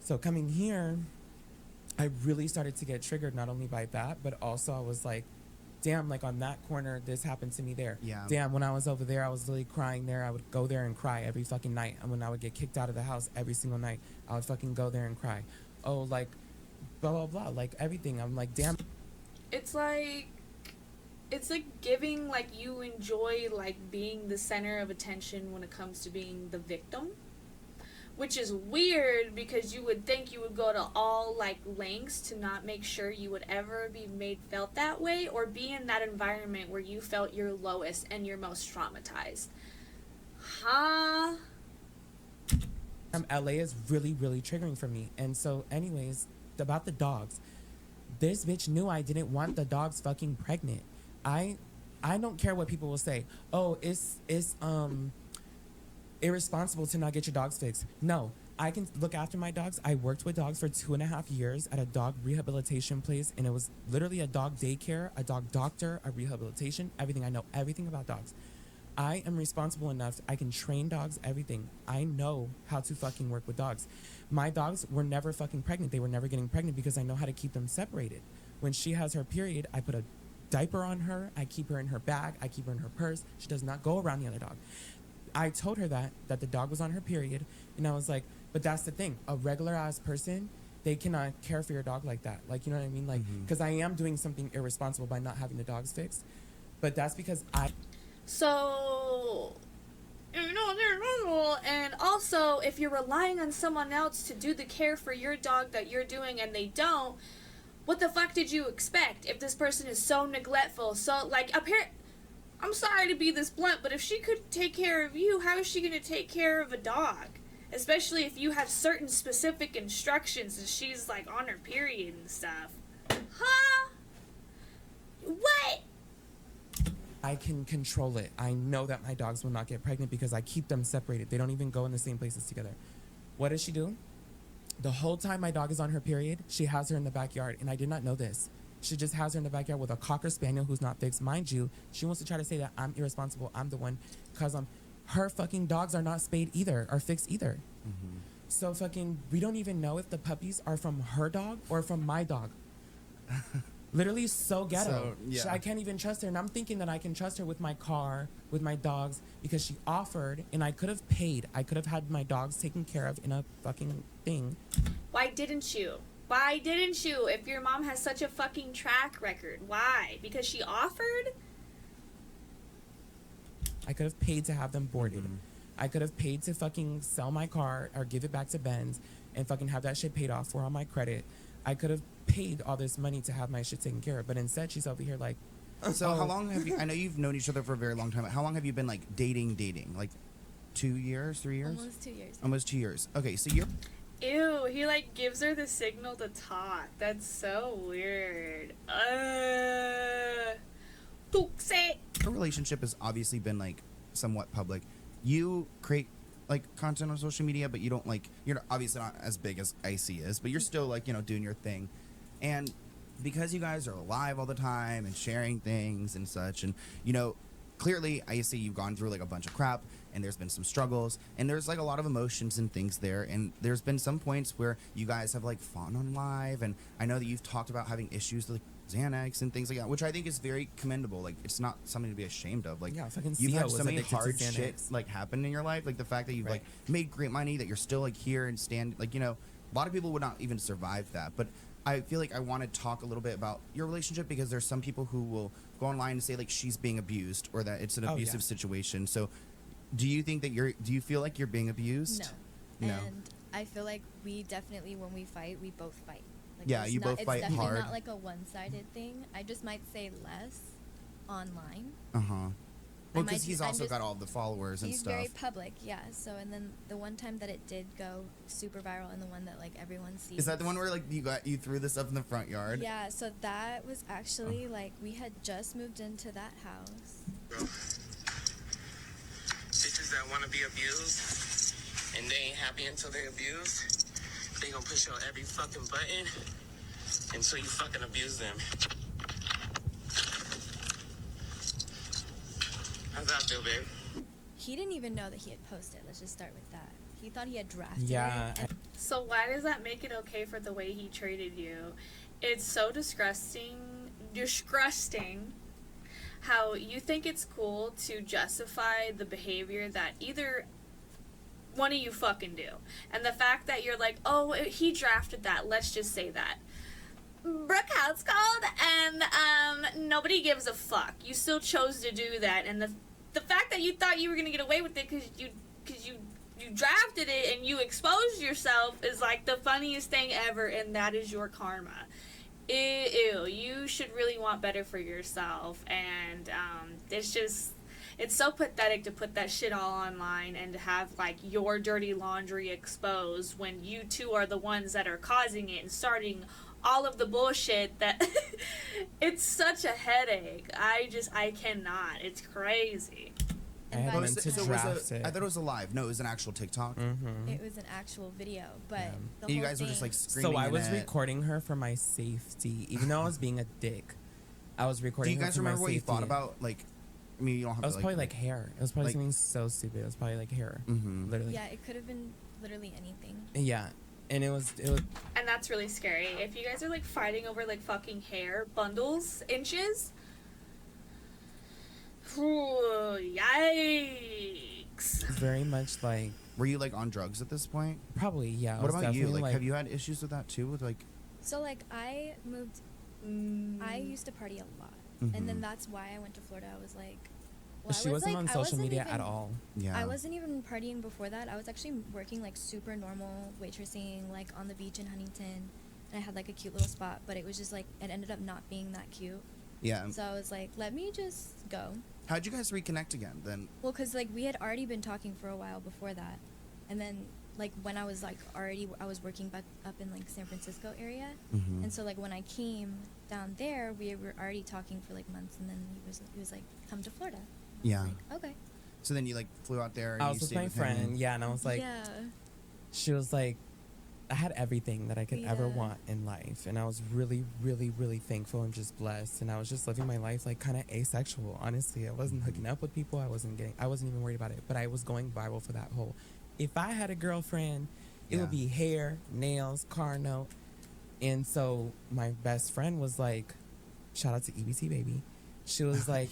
Speaker 2: So coming here, I really started to get triggered not only by that, but also I was like, damn, like on that corner, this happened to me there.
Speaker 3: Yeah.
Speaker 2: Damn, when I was over there, I was really crying there. I would go there and cry every fucking night. And when I would get kicked out of the house every single night, I would fucking go there and cry. Oh, like blah blah blah, like everything. I'm like, damn.
Speaker 1: It's like giving, like, you enjoy, like, being the center of attention when it comes to being the victim, which is weird because you would think you would go to all, like, lengths to not make sure you would ever be made felt that way or be in that environment where you felt your lowest and your most traumatized. Huh?
Speaker 2: LA is really, really triggering for me. And so, anyways, about the dogs. This bitch knew I didn't want the dogs fucking pregnant. I don't care what people will say. Oh, it's irresponsible to not get your dogs fixed. No, I can look after my dogs. I worked with dogs for 2.5 years at a dog rehabilitation place, and it was literally a dog daycare, a dog doctor, a rehabilitation, everything. I know everything about dogs. I am responsible enough. I can train dogs, everything. I know how to fucking work with dogs. My dogs were never fucking pregnant. They were never getting pregnant because I know how to keep them separated. When she has her period, I put a diaper on her. I keep her in her bag. I keep her in her purse. She does not go around the other dog. I told her that the dog was on her period, and I was like, but that's the thing. A regular ass person, they cannot care for your dog like that. Like, you know what I mean? Like, because I am doing something irresponsible by not having the dogs fixed, but that's because
Speaker 1: So, you know, they're normal. And also, if you're relying on someone else to do the care for your dog that you're doing and they don't, what the fuck did you expect? If this person is so neglectful, so, like, I'm sorry to be this blunt, but if she could take care of you, how is she going to take care of a dog? Especially if you have certain specific instructions and she's, like, on her period and stuff. Huh? What?
Speaker 2: I can control it. I know that my dogs will not get pregnant because I keep them separated. They don't even go in the same places together. What does she do? The whole time my dog is on her period, she has her in the backyard, and I did not know this. She just has her in the backyard with a Cocker Spaniel who's not fixed. Mind you, she wants to try to say that I'm irresponsible. I'm the one, because her fucking dogs are not spayed either, or fixed either. So fucking, we don't even know if the puppies are from her dog or from my dog. Literally so ghetto.
Speaker 3: So, yeah.
Speaker 2: I can't even trust her. And I'm thinking that I can trust her with my car, with my dogs, because she offered, and I could have paid. I could have had my dogs taken care of in a fucking thing.
Speaker 1: Why didn't you? Why didn't you? If your mom has such a fucking track record, why? Because she offered?
Speaker 2: I could have paid to have them boarded. I could have paid to fucking sell my car or give it back to Ben's and fucking have that shit paid off for on my credit. I could have paid all this money to have my shit taken care of, but instead she's over here like.
Speaker 3: So how long have you? I know you've known each other for a very long time. How long have you been like dating? Like 2 years, 3 years?
Speaker 5: Almost 2 years.
Speaker 3: Almost 2 years. Okay, so you're.
Speaker 1: Ew, he like gives her the signal to talk. That's so weird. Toxic.
Speaker 3: Your relationship has obviously been like somewhat public. You create like content on social media, but you don't like, you're obviously not as big as Icy is, but you're still like, you know, doing your thing. And because you guys are live all the time and sharing things and such, and you know, clearly I see you've gone through like a bunch of crap, and there's been some struggles, and there's like a lot of emotions and things there, and there's been some points where you guys have like fought on live, and I know that you've talked about having issues with like Xanax and things like that, which I think is very commendable. Like, it's not something to be ashamed of. Like,
Speaker 2: Yeah, fucking
Speaker 3: you've
Speaker 2: Sia
Speaker 3: had
Speaker 2: was
Speaker 3: so many
Speaker 2: addicted to
Speaker 3: hard
Speaker 2: Xanax.
Speaker 3: shit like happen in your life, like the fact that you've
Speaker 2: Right.
Speaker 3: like made great money, that you're still like here and stand, like, you know, a lot of people would not even survive that. But I feel like I want to talk a little bit about your relationship, because there's some people who will go online and say like she's being abused or that it's an
Speaker 2: Oh,
Speaker 3: abusive
Speaker 2: yeah.
Speaker 3: situation. So do you think that do you feel like you're being abused?
Speaker 5: No.
Speaker 3: No.
Speaker 5: And I feel like we definitely, when we fight, we both fight. Like,
Speaker 3: Yeah,
Speaker 5: it's
Speaker 3: you
Speaker 5: not,
Speaker 3: both fight
Speaker 5: It's definitely
Speaker 3: hard.
Speaker 5: not like a one-sided thing. I just might say less online.
Speaker 3: Uh-huh. Well,
Speaker 5: might
Speaker 3: because he's
Speaker 5: just- I'm
Speaker 3: also
Speaker 5: just-
Speaker 3: got all the followers and
Speaker 5: He's
Speaker 3: stuff.
Speaker 5: very public, yeah. So, and then the one time that it did go super viral, and the one that like everyone sees.
Speaker 3: Is that the one where like you threw this up in the front yard?
Speaker 5: Yeah. So that was actually like we had just moved into that house.
Speaker 6: Bro. Bitches that want to be abused and they ain't happy until they abused, they gonna push on every fucking button until you fucking abuse them. How's that feel, babe?
Speaker 5: He didn't even know that he had posted. Let's just start with that. He thought he had drafted
Speaker 2: Yeah,
Speaker 5: it. And
Speaker 1: So why does that make it okay for the way he treated you? It's so disgusting how you think it's cool to justify the behavior that either one of you fucking do. And the fact that you're like, oh, he drafted that, let's just say that. Brooke house called, and nobody gives a fuck. You still chose to do that, and the fact that you thought you were gonna get away with it because you drafted it and you exposed yourself is like the funniest thing ever, and that is your karma. Ew, you should really want better for yourself, and it's so pathetic to put that shit all online and to have like your dirty laundry exposed when you two are the ones that are causing it and starting all of the bullshit that it's such a headache. I cannot. It's crazy.
Speaker 2: I had
Speaker 5: by-
Speaker 2: meant to draft it.
Speaker 3: I thought it was a live. No, it was an actual TikTok.
Speaker 5: It was an actual video, but
Speaker 2: Yeah.
Speaker 5: the
Speaker 3: You
Speaker 5: whole
Speaker 3: guys were just
Speaker 5: thing-
Speaker 3: like screaming.
Speaker 2: So I
Speaker 3: in
Speaker 2: was
Speaker 3: it.
Speaker 2: recording her for my safety, even though I was being a dick. I was
Speaker 3: Do
Speaker 2: recording
Speaker 3: you
Speaker 2: her
Speaker 3: guys
Speaker 2: for my
Speaker 3: remember what you
Speaker 2: safety.
Speaker 3: thought about? Like, I mean, you don't have
Speaker 2: It was
Speaker 3: to.
Speaker 2: probably like hair. It was probably
Speaker 3: like-
Speaker 2: something so stupid. It was probably like hair, literally.
Speaker 5: Yeah, it could have been literally anything.
Speaker 2: Yeah, and it was.
Speaker 1: And that's really scary. If you guys are like fighting over like fucking hair bundles, inches. Ooh, yikes.
Speaker 2: very much like
Speaker 3: Were you like on drugs at this point?
Speaker 2: probably yeah. I
Speaker 3: What
Speaker 2: was
Speaker 3: about you?
Speaker 2: definitely,
Speaker 3: Like, have you had issues with that too? With like,
Speaker 5: So like I moved. I used to party a lot, and then that's why I went to Florida. I was like, well,
Speaker 2: she
Speaker 5: I was
Speaker 2: wasn't
Speaker 5: like,
Speaker 2: on
Speaker 5: I
Speaker 2: social
Speaker 5: wasn't
Speaker 2: media
Speaker 5: even-
Speaker 2: at all.
Speaker 3: yeah.
Speaker 5: I wasn't even partying before that. I was actually working like super normal waitressing, like on the beach in Huntington, and I had like a cute little spot, but it was just like it ended up not being that cute.
Speaker 3: Yeah.
Speaker 5: So I was like, let me just go.
Speaker 3: How'd you guys reconnect again then?
Speaker 5: Well, because like we had already been talking for a while before that, and then like when I was like I was working back up in like San Francisco area, and so like when I came down there, we were already talking for like months, and then he was like, come to Florida.
Speaker 3: Yeah.
Speaker 5: Like, okay.
Speaker 3: So then you like flew out there. And
Speaker 2: I
Speaker 3: you
Speaker 2: was with
Speaker 3: stayed
Speaker 2: my
Speaker 3: him.
Speaker 2: friend, yeah, and I was like,
Speaker 5: yeah.
Speaker 2: she was like, I had everything that I could ever
Speaker 5: Yeah.
Speaker 2: want in life, and I was really, really, really thankful and just blessed, and I was just living my life like kind of asexual. Honestly, I wasn't hooking up with people. I wasn't even worried about it. But I was going viral for that whole. If I had a girlfriend, it would
Speaker 3: Yeah.
Speaker 2: be hair, nails, car note, and so my best friend was like, shout out to EBT baby. She was like,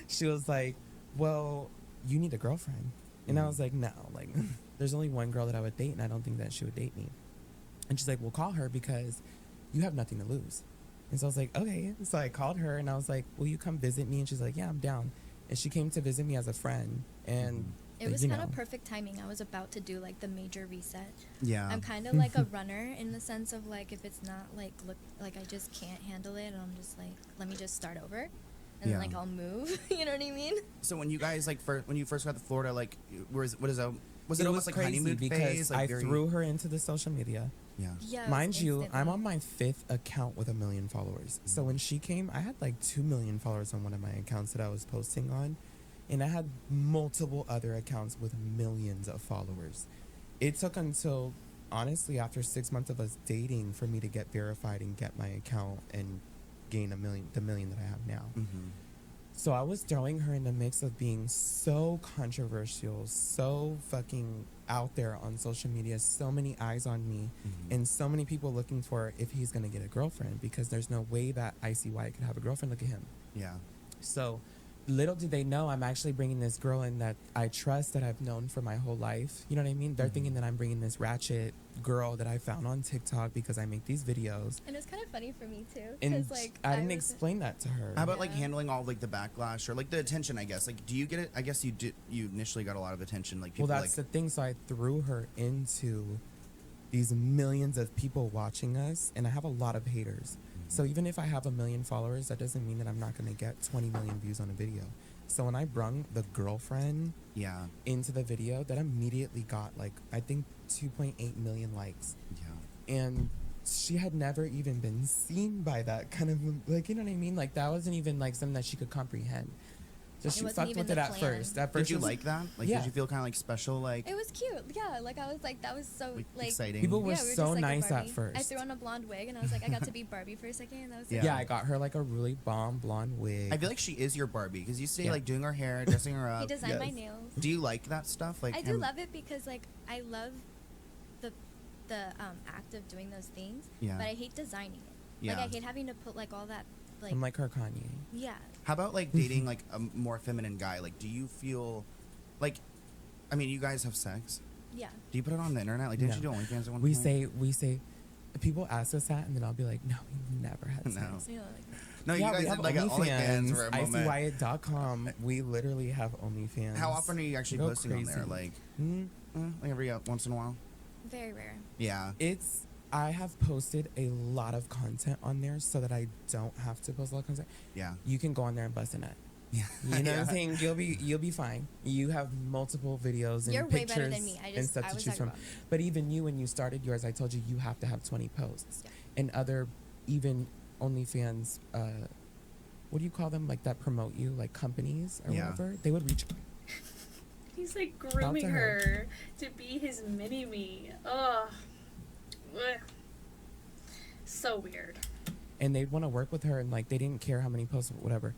Speaker 2: she was like, well, you need a girlfriend. And I was like, no, like, there's only one girl that I would date, and I don't think that she would date me. And she's like, well, call her because you have nothing to lose. And so I was like, okay. So I called her, and I was like, will you come visit me? And she's like, yeah, I'm down. And she came to visit me as a friend, and
Speaker 5: It was
Speaker 2: you
Speaker 5: kind
Speaker 2: know.
Speaker 5: of perfect timing. I was about to do like the major reset.
Speaker 3: Yeah.
Speaker 5: I'm kind of like a runner in the sense of like if it's not like like I just can't handle it, and I'm just like, let me just start over, and
Speaker 3: Yeah.
Speaker 5: then like I'll move. You know what I mean?
Speaker 3: So when you guys like when you first got to Florida, like, was it
Speaker 2: It
Speaker 3: almost
Speaker 2: was
Speaker 3: like
Speaker 2: crazy
Speaker 3: honeymoon
Speaker 2: because
Speaker 3: phase? Like
Speaker 2: I
Speaker 3: very,
Speaker 2: threw her into the social media.
Speaker 3: Yeah.
Speaker 5: Yeah. it was
Speaker 2: Mind you, I'm
Speaker 5: instantly.
Speaker 2: on my 5th account with 1 million followers. So when she came, I had like 2 million followers on one of my accounts that I was posting on. And I had multiple other accounts with millions of followers. It took until, honestly, after 6 months of us dating for me to get verified and get my account and gain the million that I have now. So I was throwing her in the mix of being so controversial, so fucking out there on social media, so many eyes on me, and so many people looking for if he's gonna get a girlfriend, because there's no way that Icy Wyatt could have a girlfriend. Look at him.
Speaker 3: Yeah.
Speaker 2: So little did they know I'm actually bringing this girl in that I trust, that I've known for my whole life. You know what I mean? They're thinking that I'm bringing this ratchet girl that I found on TikTok because I make these videos.
Speaker 5: And it's kind of funny for me too,
Speaker 2: And
Speaker 5: because like
Speaker 2: I didn't
Speaker 5: was-
Speaker 2: explain that to her.
Speaker 3: How about like
Speaker 5: Yeah.
Speaker 3: handling all like the backlash or like the attention? I guess like, do you get it? I guess you did. You initially got a lot of attention. Like people
Speaker 2: Well, that's
Speaker 3: like
Speaker 2: the thing. So I threw her into these millions of people watching us, and I have a lot of haters. So even if I have 1 million followers, that doesn't mean that I'm not going to get 20 million views on a video. So when I brung the girlfriend
Speaker 3: yeah.
Speaker 2: into the video, that immediately got like, I think 2.8 million likes.
Speaker 3: Yeah.
Speaker 2: And she had never even been seen by that kind of, like, you know what I mean? Like, that wasn't even like something that she could comprehend. So she
Speaker 5: wasn't
Speaker 2: fucked
Speaker 5: even
Speaker 2: with it
Speaker 5: the
Speaker 2: at
Speaker 5: plan.
Speaker 2: first. At
Speaker 3: Did
Speaker 2: first
Speaker 3: you
Speaker 2: it was-
Speaker 3: like that? Like,
Speaker 2: Yeah.
Speaker 3: did you feel kind of like special? Like,
Speaker 5: It was cute. Yeah, like I was like that was so like
Speaker 3: exciting.
Speaker 2: People were
Speaker 5: yeah, we were
Speaker 2: so
Speaker 5: just, like, a
Speaker 2: nice at
Speaker 5: Barbie.
Speaker 2: first.
Speaker 5: I threw on a blonde wig, and I was like, I got to be Barbie for a second, and that was
Speaker 3: Yeah.
Speaker 2: Yeah, I got her like a really bomb blonde wig.
Speaker 3: I feel like she is your Barbie because you stay
Speaker 2: Yeah.
Speaker 3: like doing her hair, dressing her up.
Speaker 5: He designed my
Speaker 2: yes.
Speaker 5: nails.
Speaker 3: Do you like that stuff? Like
Speaker 5: I do
Speaker 3: him-
Speaker 5: love it because like I love the act of doing those things,
Speaker 3: Yeah.
Speaker 5: but I hate designing it.
Speaker 3: Yeah.
Speaker 5: Like I hate having to put like all that like
Speaker 2: I'm like her Kanye.
Speaker 5: yeah.
Speaker 3: How about like dating like a more feminine guy? Like, do you feel like? I mean, you guys have sex.
Speaker 5: Yeah.
Speaker 3: Do you put it on the internet? Like, didn't
Speaker 2: No.
Speaker 3: you do OnlyFans at one
Speaker 2: We
Speaker 3: point?
Speaker 2: say people ask us that, and then I'll be like, no, we never had sex.
Speaker 3: No.
Speaker 5: So, you know, like,
Speaker 3: No, you
Speaker 2: Yeah,
Speaker 3: guys
Speaker 2: we
Speaker 3: did
Speaker 2: have
Speaker 3: like an OnlyFans for a moment.
Speaker 2: IcyWyatt.com. We literally have OnlyFans.
Speaker 3: How often are you actually
Speaker 2: Go
Speaker 3: posting on there?
Speaker 2: crazy.
Speaker 3: Like,
Speaker 2: Mm,
Speaker 3: like every once in a while?
Speaker 5: very rare.
Speaker 3: Yeah.
Speaker 2: I have posted a lot of content on there so that I don't have to post a lot of content.
Speaker 3: Yeah.
Speaker 2: You can go on there and bust a nut.
Speaker 3: Yeah.
Speaker 2: You know
Speaker 3: Yeah.
Speaker 2: what I'm saying? You'll be fine. You have multiple videos and
Speaker 5: You're way
Speaker 2: pictures
Speaker 5: better than me. I
Speaker 2: and
Speaker 5: just
Speaker 2: stuff
Speaker 5: I
Speaker 2: to
Speaker 5: was
Speaker 2: choose
Speaker 5: talking
Speaker 2: from.
Speaker 5: about me.
Speaker 2: But even you, when you started yours, I told you you have to have 20 posts.
Speaker 5: Yeah.
Speaker 2: And other, even OnlyFans, what do you call them? Like that promote you, like companies or
Speaker 3: Yeah.
Speaker 2: whatever. They would reach.
Speaker 1: He's like grooming
Speaker 2: her.
Speaker 1: her to be his mini me. Ugh. Ugh. So weird.
Speaker 2: And they'd want to work with her, and like they didn't care how many posts or whatever.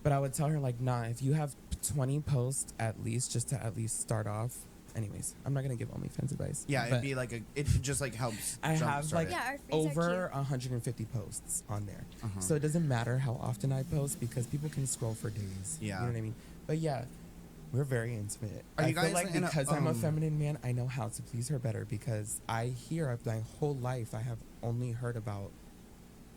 Speaker 2: But I would tell her like, nah, if you have 20 posts at least, just to at least start off. Anyways, I'm not gonna give OnlyFans advice.
Speaker 3: Yeah, it'd
Speaker 2: but
Speaker 3: be like it just like helps.
Speaker 2: I have
Speaker 3: jumpstart
Speaker 2: like
Speaker 3: it.
Speaker 5: Yeah, our feeds
Speaker 2: over
Speaker 5: are
Speaker 2: 150 posts on there,
Speaker 3: Uh-huh.
Speaker 2: so it doesn't matter how often I post because people can scroll for days.
Speaker 3: Yeah.
Speaker 2: You know what I mean? But yeah, we're very intimate.
Speaker 3: Are
Speaker 2: I
Speaker 3: you
Speaker 2: feel
Speaker 3: guys
Speaker 2: like
Speaker 3: in a,
Speaker 2: because I'm a feminine man, I know how to please her better because I hear of my whole life I have only heard about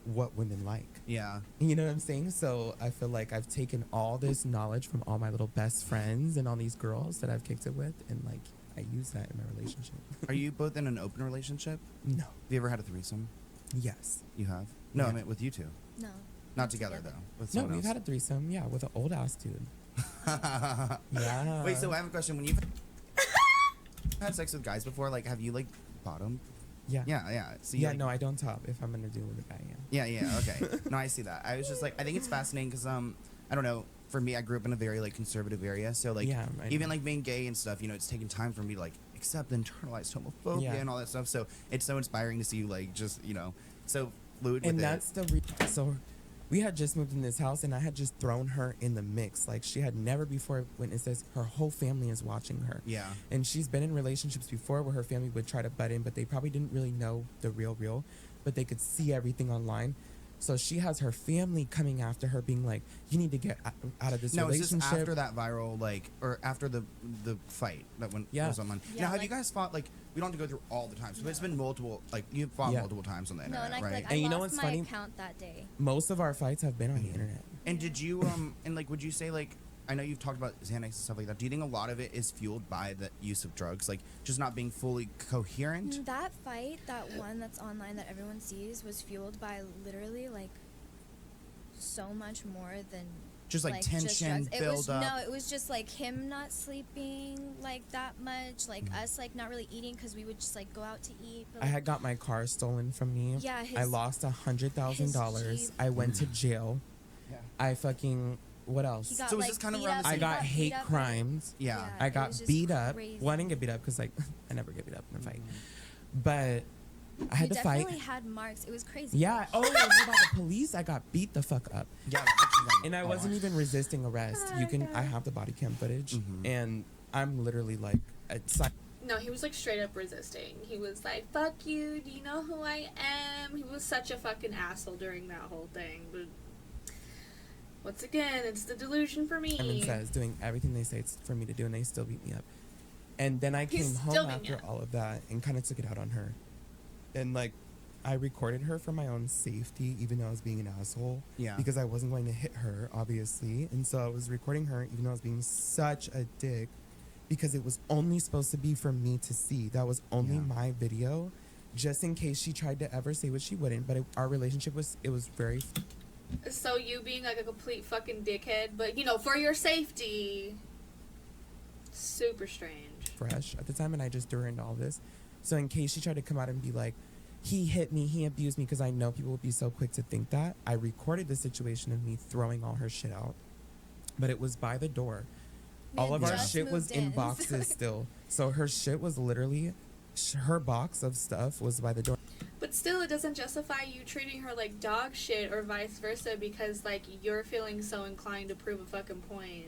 Speaker 2: what women like.
Speaker 3: Yeah.
Speaker 2: You know what I'm saying? So I feel like I've taken all this knowledge from all my little best friends and all these girls that I've kicked it with, and like I use that in my relationship.
Speaker 3: Are you both in an open relationship?
Speaker 2: No.
Speaker 3: Have you ever had a threesome?
Speaker 2: Yes.
Speaker 3: You have? No, I
Speaker 2: Yeah.
Speaker 3: meant with you two.
Speaker 5: No.
Speaker 3: Not together though. With
Speaker 2: No,
Speaker 3: someone
Speaker 2: we've
Speaker 3: else.
Speaker 2: had a threesome. Yeah, with an old ass dude. Yeah.
Speaker 3: Wait, so I have a question. When you've had sex with guys before, like, have you like bottomed?
Speaker 2: Yeah.
Speaker 3: Yeah, yeah. So
Speaker 2: Yeah.
Speaker 3: like,
Speaker 2: No, I don't top if I'm gonna do it with a guy. Yeah.
Speaker 3: Yeah, okay. No, I see that. I was just like, I think it's fascinating because I don't know. For me, I grew up in a very like conservative area, so like
Speaker 2: Yeah, I
Speaker 3: even
Speaker 2: know.
Speaker 3: like being gay and stuff, you know, it's taken time for me to like accept internalized homophobia
Speaker 2: Yeah.
Speaker 3: and all that stuff. So it's so inspiring to see you like just so fluid with
Speaker 2: And
Speaker 3: it.
Speaker 2: that's the so we had just moved in this house, and I had just thrown her in the mix. Like she had never before witnessed this. Her whole family is watching her.
Speaker 3: Yeah.
Speaker 2: And she's been in relationships before where her family would try to butt in, but they probably didn't really know the real, but they could see everything online. So she has her family coming after her, being like, "You need to get out of this
Speaker 3: No, it's
Speaker 2: relationship."
Speaker 3: just after that viral, like, or after the fight that went
Speaker 2: Yeah.
Speaker 3: was online.
Speaker 5: Yeah,
Speaker 3: now, have
Speaker 5: like-
Speaker 3: you guys fought? Like, we don't have to go through all the times, but it's been multiple. Like, you've fought
Speaker 2: Yeah.
Speaker 3: multiple times on the
Speaker 5: No,
Speaker 3: internet,
Speaker 5: and I,
Speaker 3: right?
Speaker 5: like, I
Speaker 2: And you know
Speaker 5: lost
Speaker 2: what's
Speaker 5: my
Speaker 2: funny?
Speaker 5: account that day.
Speaker 2: Most of our fights have been on the internet.
Speaker 3: And did you and like, would you say like, I know you've talked about Xanax and stuff like that. Do you think a lot of it is fueled by the use of drugs, like just not being fully coherent?
Speaker 5: That fight, that one that's online that everyone sees, was fueled by literally like so much more than
Speaker 3: Just like tension
Speaker 5: drugs. It was
Speaker 3: build up.
Speaker 5: no, it was just like him not sleeping like that much, like us like not really eating because we would just like go out to eat. But,
Speaker 2: I
Speaker 5: like,
Speaker 2: had got my car stolen from me.
Speaker 5: Yeah,
Speaker 2: I
Speaker 5: his-
Speaker 2: lost $100,000.
Speaker 5: his Jeep.
Speaker 2: I went to jail.
Speaker 3: Yeah.
Speaker 2: I fucking what else?
Speaker 5: he got,
Speaker 3: So is
Speaker 5: like,
Speaker 3: this kind of
Speaker 5: beat
Speaker 3: around
Speaker 5: up,
Speaker 3: the
Speaker 2: I
Speaker 3: same-
Speaker 5: he
Speaker 2: got
Speaker 5: beat
Speaker 2: hate
Speaker 5: up,
Speaker 2: crimes.
Speaker 3: Yeah.
Speaker 2: I
Speaker 5: it
Speaker 2: got
Speaker 5: was just
Speaker 2: beat up.
Speaker 5: crazy.
Speaker 2: Well, I didn't get beat up because like I never get beat up in a fight. But I had
Speaker 5: He
Speaker 2: to fight.
Speaker 5: definitely had marks. It was crazy.
Speaker 2: Yeah. Oh, and what about the police? I got beat the fuck up.
Speaker 3: Yeah. that's what you got.
Speaker 2: And I
Speaker 3: Oh,
Speaker 2: wasn't even resisting arrest. You can. I have the body cam footage, and I'm literally like, it's like
Speaker 1: No, he was like straight up resisting. He was like, "Fuck you, do you know who I am?" He was such a fucking asshole during that whole thing. But once again, it's the delusion for me.
Speaker 2: Simon says, doing everything they say it's for me to do, and they still beat me up. And then I
Speaker 1: He's
Speaker 2: came
Speaker 1: still
Speaker 2: home
Speaker 1: beating you
Speaker 2: after
Speaker 1: up.
Speaker 2: all of that and kind of took it out on her. And like, I recorded her for my own safety, even though I was being an asshole.
Speaker 3: Yeah.
Speaker 2: Because I wasn't going to hit her, obviously. And so I was recording her, even though I was being such a dick, because it was only supposed to be for me to see. That was only
Speaker 3: Yeah.
Speaker 2: my video, just in case she tried to ever say what she wouldn't. But our relationship was very
Speaker 1: So you being like a complete fucking dickhead, but you know, for your safety. Super strange.
Speaker 2: fresh at the time, and I just threw her into all this. So in case she tried to come out and be like, he hit me, he abused me, because I know people will be so quick to think that, I recorded the situation of me throwing all her shit out. But it was by the door.
Speaker 5: We
Speaker 2: All
Speaker 5: had
Speaker 2: of our
Speaker 5: just
Speaker 2: shit was
Speaker 5: moved
Speaker 2: in
Speaker 5: in.
Speaker 2: boxes still. So her shit was literally, her box of stuff was by the door.
Speaker 1: But still, it doesn't justify you treating her like dog shit or vice versa because, like, you're feeling so inclined to prove a fucking point.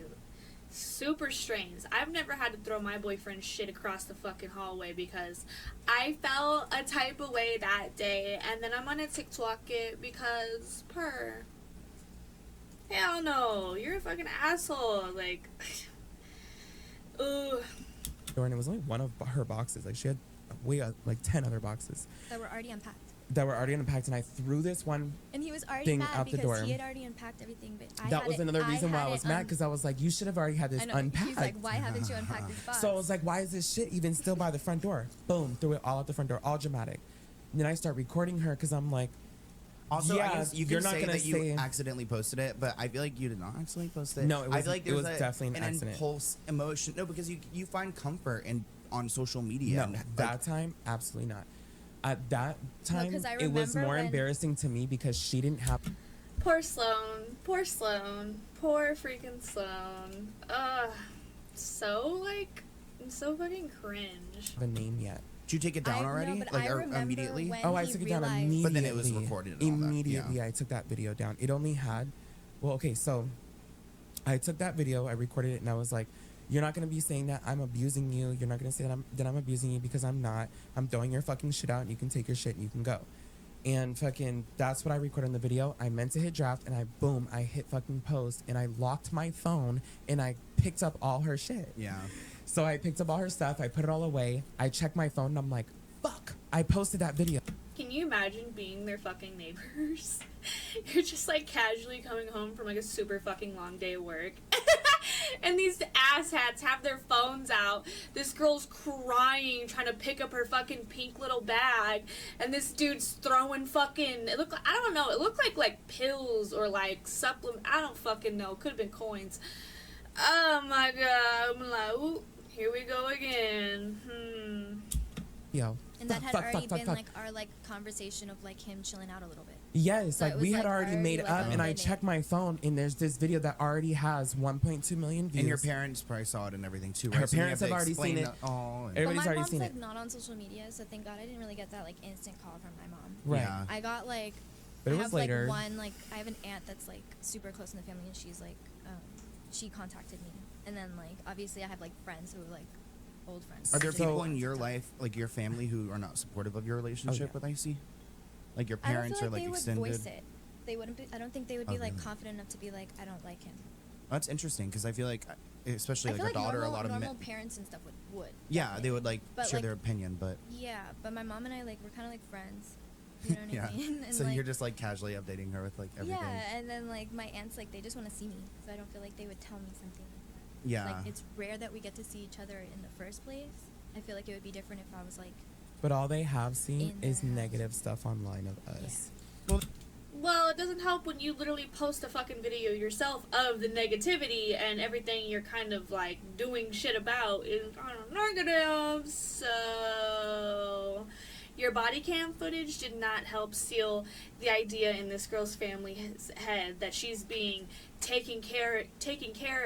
Speaker 1: Super strange. I've never had to throw my boyfriend's shit across the fucking hallway because I felt a type of way that day, and then I'm gonna TikTok it because hell no, you're a fucking asshole. Like, ugh.
Speaker 2: And it was only one of her boxes. Like she had like 10 other boxes.
Speaker 5: That were already unpacked.
Speaker 2: that were already unpacked, and I threw this one.
Speaker 5: And he was already
Speaker 2: thing
Speaker 5: mad
Speaker 2: out the
Speaker 5: because
Speaker 2: door.
Speaker 5: he had already unpacked everything. But
Speaker 2: That was another reason why I was mad, because I was like, you should have already had this
Speaker 5: I know.
Speaker 2: unpacked.
Speaker 5: He's like, why haven't you unpacked this box?
Speaker 2: So I was like, why is this shit even still by the front door? Boom, threw it all out the front door, all dramatic. And then I start recording her because I'm like,
Speaker 3: Also,
Speaker 2: yeah,
Speaker 3: I guess you
Speaker 2: you're
Speaker 3: can
Speaker 2: not
Speaker 3: say
Speaker 2: gonna
Speaker 3: that you
Speaker 2: say-
Speaker 3: accidentally posted it, but I feel like you did not accidentally post it.
Speaker 2: No, it
Speaker 3: I
Speaker 2: was-
Speaker 3: feel like
Speaker 2: it
Speaker 3: there's
Speaker 2: was definitely an accident.
Speaker 3: impulse emotion. No, because you find comfort in on social media.
Speaker 2: no,
Speaker 3: and, like,
Speaker 2: that time, absolutely not. At that time,
Speaker 5: 'cause I
Speaker 2: it was
Speaker 5: remember
Speaker 2: more
Speaker 5: when-
Speaker 2: embarrassing to me because she didn't have
Speaker 1: Poor Sloan. Poor Sloan. Poor freaking Sloan. I'm so fucking cringe.
Speaker 2: a name yet.
Speaker 3: Did you take it down already?
Speaker 5: No, but
Speaker 3: like
Speaker 5: I remember
Speaker 3: immediately?
Speaker 5: when
Speaker 2: Oh, I
Speaker 5: he
Speaker 2: took it down
Speaker 5: realized-
Speaker 2: immediately.
Speaker 3: But then it was recorded and all that,
Speaker 2: Immediately,
Speaker 3: yeah.
Speaker 2: I took that video down. It only had, well, okay, so I took that video, I recorded it, and I was like, you're not gonna be saying that I'm abusing you. You're not gonna say that I'm abusing you, because I'm not. I'm throwing your fucking shit out, and you can take your shit and you can go. And fucking, that's what I recorded in the video. I meant to hit draft, and I hit fucking post, and I locked my phone, and I picked up all her shit.
Speaker 3: Yeah.
Speaker 2: So I picked up all her stuff, I put it all away, I checked my phone, and I'm like, fuck, I posted that video.
Speaker 1: Can you imagine being their fucking neighbors? You're just like casually coming home from like a super fucking long day of work. And these asshats have their phones out. This girl's crying, trying to pick up her fucking pink little bag. And this dude's throwing fucking, it looked like pills or like supplement. I don't fucking know. Could have been coins. Oh my god. I'm like, ooh, here we go again.
Speaker 2: Yo.
Speaker 5: And that had
Speaker 2: fuck,
Speaker 5: already
Speaker 2: fuck,
Speaker 5: been
Speaker 2: fuck.
Speaker 5: like our like conversation of like him chilling out a little bit.
Speaker 2: Yes,
Speaker 5: So
Speaker 2: like
Speaker 5: it
Speaker 2: we
Speaker 5: was,
Speaker 2: had
Speaker 5: like,
Speaker 2: already made
Speaker 5: like,
Speaker 2: up, and I
Speaker 5: minute.
Speaker 2: checked my phone, and there's this video that already has 1.2 million views.
Speaker 3: And your parents probably saw it and everything too, right?
Speaker 2: Her
Speaker 3: So you
Speaker 2: parents
Speaker 3: to
Speaker 2: have already
Speaker 3: explain
Speaker 2: seen it.
Speaker 3: all and-
Speaker 5: But
Speaker 2: Everybody's
Speaker 5: my
Speaker 2: already
Speaker 5: mom's
Speaker 2: seen
Speaker 5: like
Speaker 2: it.
Speaker 5: not on social media, so thank God I didn't really get that like instant call from my mom.
Speaker 2: Right.
Speaker 3: Yeah.
Speaker 5: I got like,
Speaker 2: But it
Speaker 5: I
Speaker 2: was
Speaker 5: have
Speaker 2: later.
Speaker 5: like one like I have an aunt that's like super close in the family, and she's like, she contacted me, and then like obviously I have like friends who are like old friends.
Speaker 3: Are there
Speaker 2: So-
Speaker 3: people in your life, like your family, who are not supportive of your relationship
Speaker 2: yeah.
Speaker 3: with Icy? Like your
Speaker 5: I don't
Speaker 3: parents
Speaker 5: feel
Speaker 3: are like
Speaker 5: they
Speaker 3: extended.
Speaker 5: would voice it. They wouldn't be. I don't think they would be
Speaker 3: Oh,
Speaker 5: like
Speaker 3: really?
Speaker 5: confident enough to be like, I don't like him.
Speaker 3: That's interesting because I feel like, especially
Speaker 5: I
Speaker 3: like
Speaker 5: feel
Speaker 3: a daughter,
Speaker 5: normal,
Speaker 3: a lot of
Speaker 5: normal
Speaker 3: men.
Speaker 5: parents and stuff would.
Speaker 3: Yeah,
Speaker 5: definitely.
Speaker 3: they would like
Speaker 5: But,
Speaker 3: share
Speaker 5: like,
Speaker 3: their opinion, but
Speaker 5: Yeah, but my mom and I like we're kind of like friends. You know what
Speaker 3: yeah.
Speaker 5: I mean? And,
Speaker 3: So
Speaker 5: like,
Speaker 3: you're just like casually updating her with like everything.
Speaker 5: yeah, and then like my aunts like they just want to see me, so I don't feel like they would tell me something like that.
Speaker 3: Yeah.
Speaker 5: Like it's rare that we get to see each other in the first place. I feel like it would be different if I was like,
Speaker 2: But all they have seen
Speaker 5: In
Speaker 2: is
Speaker 5: their house.
Speaker 2: negative stuff online of us.
Speaker 1: Well, it doesn't help when you literally post a fucking video yourself of the negativity, and everything you're kind of like doing shit about is kind of negative. So your body cam footage did not help seal the idea in this girl's family's head that she's being taken care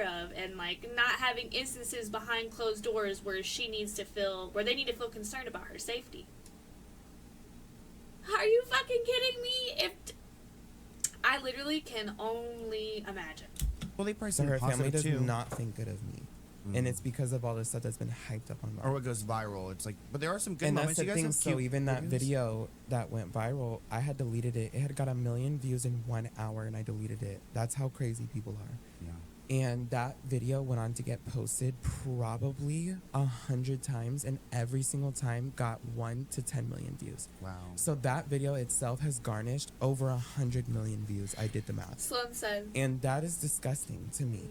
Speaker 1: of, and like not having instances behind closed doors where they need to feel concerned about her safety. Are you fucking kidding me? I literally can only imagine.
Speaker 3: Well, they probably
Speaker 2: So
Speaker 3: seem
Speaker 2: her family
Speaker 3: positive
Speaker 2: does
Speaker 3: too.
Speaker 2: not think good of me. And it's because of all this stuff that's been hyped up online.
Speaker 3: Or what goes viral. It's like, but there are some good
Speaker 2: And
Speaker 3: moments.
Speaker 2: that's the
Speaker 3: You guys
Speaker 2: thing.
Speaker 3: have
Speaker 2: So
Speaker 3: cute
Speaker 2: even that
Speaker 3: videos.
Speaker 2: video that went viral, I had deleted it. It had got 1 million views in 1 hour, and I deleted it. That's how crazy people are.
Speaker 3: Yeah.
Speaker 2: And that video went on to get posted probably 100 times, and every single time got 1 to 10 million views.
Speaker 3: Wow.
Speaker 2: So that video itself has garnished over 100 million views. I did the math.
Speaker 1: Sloan said.
Speaker 2: And that is disgusting to me.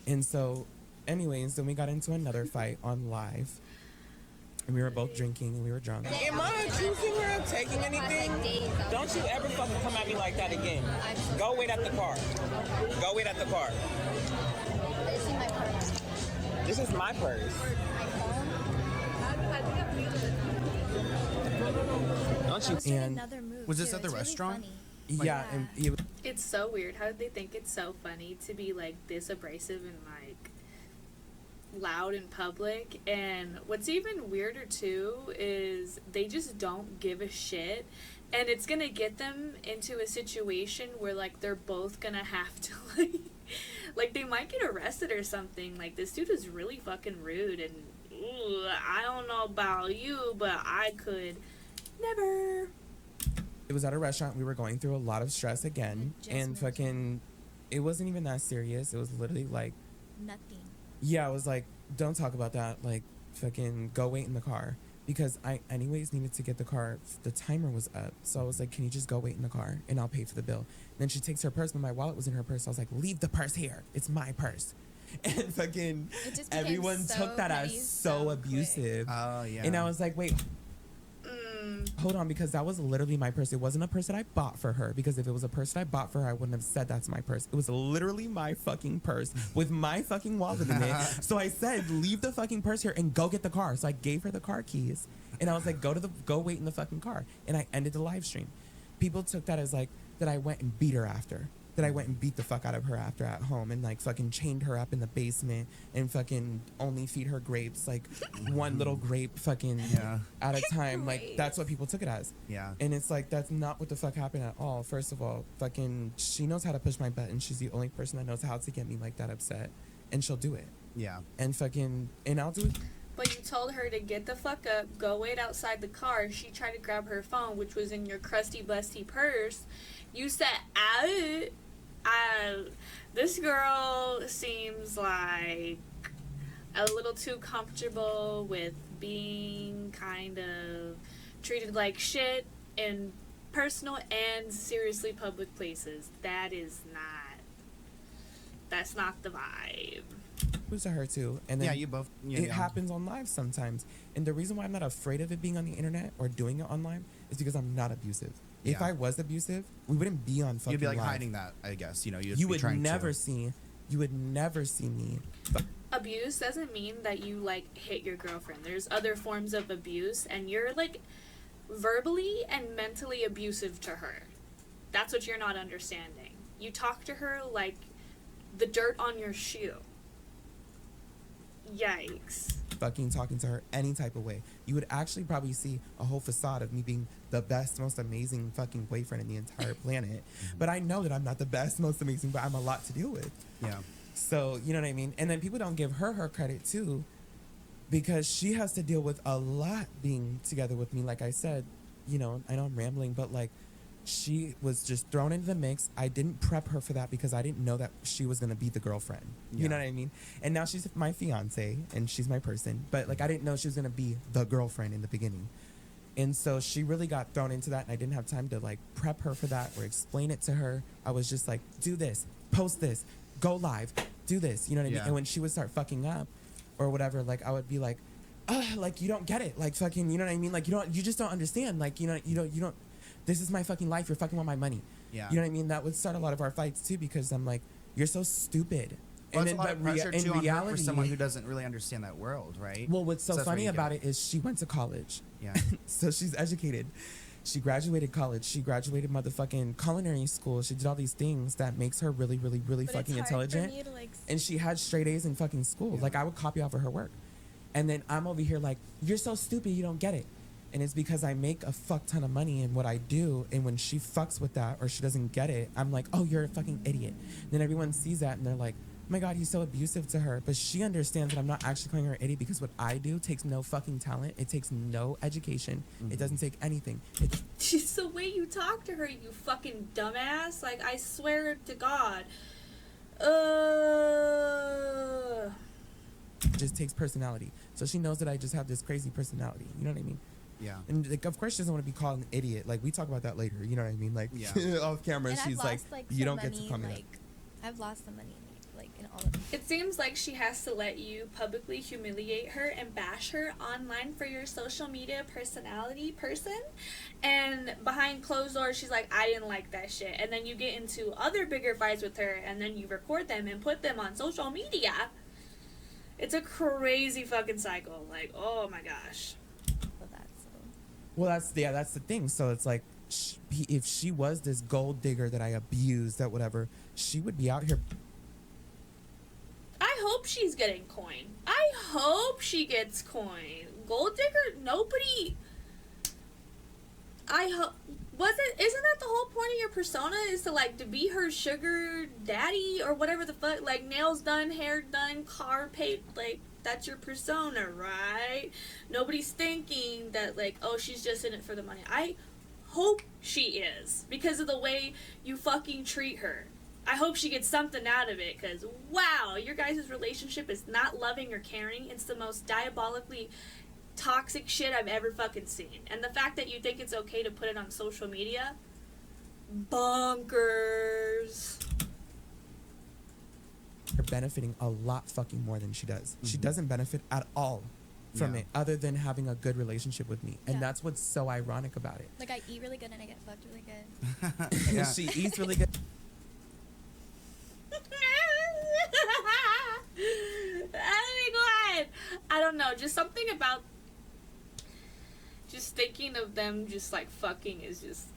Speaker 2: And so, anyways, then we got into another fight on live. And we were both drinking and we were drunk.
Speaker 7: Am I accusing her of taking anything? Don't you ever fucking come at me like that again. Go wait at the car. Go wait at the car. This is my purse. Don't you?
Speaker 5: I was doing
Speaker 2: And-
Speaker 5: another move.
Speaker 3: Was this
Speaker 5: too.
Speaker 3: at the
Speaker 5: It's really
Speaker 3: restaurant?
Speaker 5: funny.
Speaker 2: Yeah, and it,
Speaker 1: It's so weird. How did they think it's so funny to be like this abrasive and like loud in public? And what's even weirder too is they just don't give a shit, and it's gonna get them into a situation where like they're both gonna have to like they might get arrested or something. Like this dude is really fucking rude, and ooh, I don't know about you, but I could never.
Speaker 2: it was at a restaurant. We were going through a lot of stress again.
Speaker 5: Just
Speaker 2: And
Speaker 5: mentioned.
Speaker 2: fucking, it wasn't even that serious. It was literally like,
Speaker 5: Nothing.
Speaker 2: yeah, I was like, don't talk about that. Like, fucking go wait in the car. because I anyways needed to get the car. The timer was up. So I was like, can you just go wait in the car and I'll pay for the bill? And then she takes her purse, but my wallet was in her purse. So I was like, leave the purse here. It's my purse. And fucking
Speaker 5: It just became
Speaker 2: everyone
Speaker 5: so
Speaker 2: took that
Speaker 5: petty
Speaker 2: as so
Speaker 5: quick.
Speaker 2: abusive.
Speaker 3: Oh, yeah.
Speaker 2: And I was like, wait, hold on, because that was literally my purse. It wasn't a purse that I bought for her, because if it was a purse that I bought for her, I wouldn't have said that's my purse. It was literally my fucking purse with my fucking wallet in it. So I said, leave the fucking purse here and go get the car. So I gave her the car keys and I was like, go wait in the fucking car. And I ended the live stream. People took that as like that I went and beat her after. That I went and beat the fuck out of her after at home and like fucking chained her up in the basement and fucking only feed her grapes, like one little grape fucking at a time. Like that's what people took it as.
Speaker 3: Yeah.
Speaker 2: And it's like, that's not what the fuck happened at all. First of all, fucking she knows how to push my button. She's the only person that knows how to get me like that upset, and she'll do it.
Speaker 3: Yeah.
Speaker 2: And fucking, and I'll do it.
Speaker 1: But you told her to get the fuck up, go wait outside the car. She tried to grab her phone, which was in your crusty, busty purse. You said, this girl seems like a little too comfortable with being kind of treated like shit in personal and seriously public places. That's not the vibe.
Speaker 2: It was to her too. And then
Speaker 3: Yeah, you both. Yeah,
Speaker 2: it happens on live sometimes. And the reason why I'm not afraid of it being on the internet or doing it online is because I'm not abusive. If
Speaker 3: Yeah.
Speaker 2: I was abusive, we wouldn't be on fucking
Speaker 3: You'd be like
Speaker 2: live.
Speaker 3: hiding that, I guess. You know,
Speaker 2: You
Speaker 3: be
Speaker 2: would
Speaker 3: trying
Speaker 2: never
Speaker 3: to.
Speaker 2: see. You would never see me.
Speaker 1: Abuse doesn't mean that you like hit your girlfriend. There's other forms of abuse, and you're like verbally and mentally abusive to her. That's what you're not understanding. You talk to her like the dirt on your shoe. Yikes.
Speaker 2: Fucking talking to her any type of way. You would actually probably see a whole facade of me being the best, most amazing fucking boyfriend in the entire planet. But I know that I'm not the best, most amazing, but I'm a lot to deal with.
Speaker 3: Yeah.
Speaker 2: So, you know what I mean? And then people don't give her credit too, because she has to deal with a lot being together with me. Like I said, you know, I know I'm rambling, but like she was just thrown into the mix. I didn't prep her for that because I didn't know that she was going to be the girlfriend.
Speaker 3: Yeah.
Speaker 2: You know what I mean? And now she's my fiance and she's my person, but like I didn't know she was going to be the girlfriend in the beginning. And so she really got thrown into that, and I didn't have time to like prep her for that or explain it to her. I was just like, do this, post this, go live, do this, you know what I mean?
Speaker 3: Yeah.
Speaker 2: And when she would start fucking up or whatever, like I would be like, like you don't get it, like fucking, you know what I mean? Like you just don't understand, like you don't. This is my fucking life. You're fucking with my money.
Speaker 3: Yeah.
Speaker 2: You know what I mean? That would start a lot of our fights too, because I'm like, you're so stupid.
Speaker 3: Well,
Speaker 2: And
Speaker 3: it's a lot of pressure
Speaker 2: in
Speaker 3: too on her
Speaker 2: reality,
Speaker 3: for someone who doesn't really understand that world, right?
Speaker 2: well, what's so
Speaker 3: that's where
Speaker 2: funny
Speaker 3: you get
Speaker 2: about it is she went to college.
Speaker 3: Yeah.
Speaker 2: So she's educated. She graduated college. She graduated motherfucking culinary school. She did all these things that makes her really, really, really
Speaker 5: But
Speaker 2: fucking
Speaker 5: it's hard
Speaker 2: intelligent.
Speaker 5: for me to, like,
Speaker 2: And she had straight A's in fucking school.
Speaker 3: Yeah.
Speaker 2: Like I would copy off of her work. And then I'm over here like, you're so stupid, you don't get it. And it's because I make a fuck ton of money in what I do. And when she fucks with that or she doesn't get it, I'm like, oh, you're a fucking idiot. And then everyone sees that and they're like, oh my God, he's so abusive to her. But she understands that I'm not actually calling her an idiot, because what I do takes no fucking talent. It takes no education. It doesn't take anything. It
Speaker 1: It's the way you talk to her, you fucking dumbass. Like, I swear to God.
Speaker 2: just takes personality. So she knows that I just have this crazy personality. You know what I mean?
Speaker 3: Yeah.
Speaker 2: And like, of course, she doesn't want to be called an idiot. Like, we talk about that later. You know what I mean? Like,
Speaker 3: Yeah.
Speaker 2: off camera,
Speaker 5: And
Speaker 2: she's
Speaker 5: I've
Speaker 2: like,
Speaker 5: lost,
Speaker 2: you
Speaker 5: some
Speaker 2: don't get to
Speaker 5: money,
Speaker 2: call me
Speaker 5: like, I've lost some money, like, in all of it.
Speaker 1: It seems like she has to let you publicly humiliate her and bash her online for your social media personality person. And behind closed doors, she's like, I didn't like that shit. And then you get into other bigger fights with her, and then you record them and put them on social media. It's a crazy fucking cycle. Like, oh my gosh.
Speaker 5: So that's
Speaker 2: Well, that's the thing. So it's like, if she was this gold digger that I abused, that whatever, she would be out here.
Speaker 1: I hope she's getting coin. I hope she gets coin. Gold digger? Nobody. I hope. Isn't that the whole point of your persona? Is to like to be her sugar daddy or whatever the fuck? Like nails done, hair done, car paid. Like that's your persona, right? Nobody's thinking that like, oh, she's just in it for the money. I hope she is, because of the way you fucking treat her. I hope she gets something out of it, because wow, your guys' relationship is not loving or caring. It's the most diabolically toxic shit I've ever fucking seen. And the fact that you think it's okay to put it on social media, bonkers.
Speaker 2: Are benefiting a lot fucking more than she does. She doesn't benefit at all from it, other than having a good relationship with me. And that's what's so ironic about it.
Speaker 5: Like, I eat really good and I get fucked really good.
Speaker 2: And she eats really good.
Speaker 1: Oh my god. I don't know, just something about just thinking of them just like fucking is just,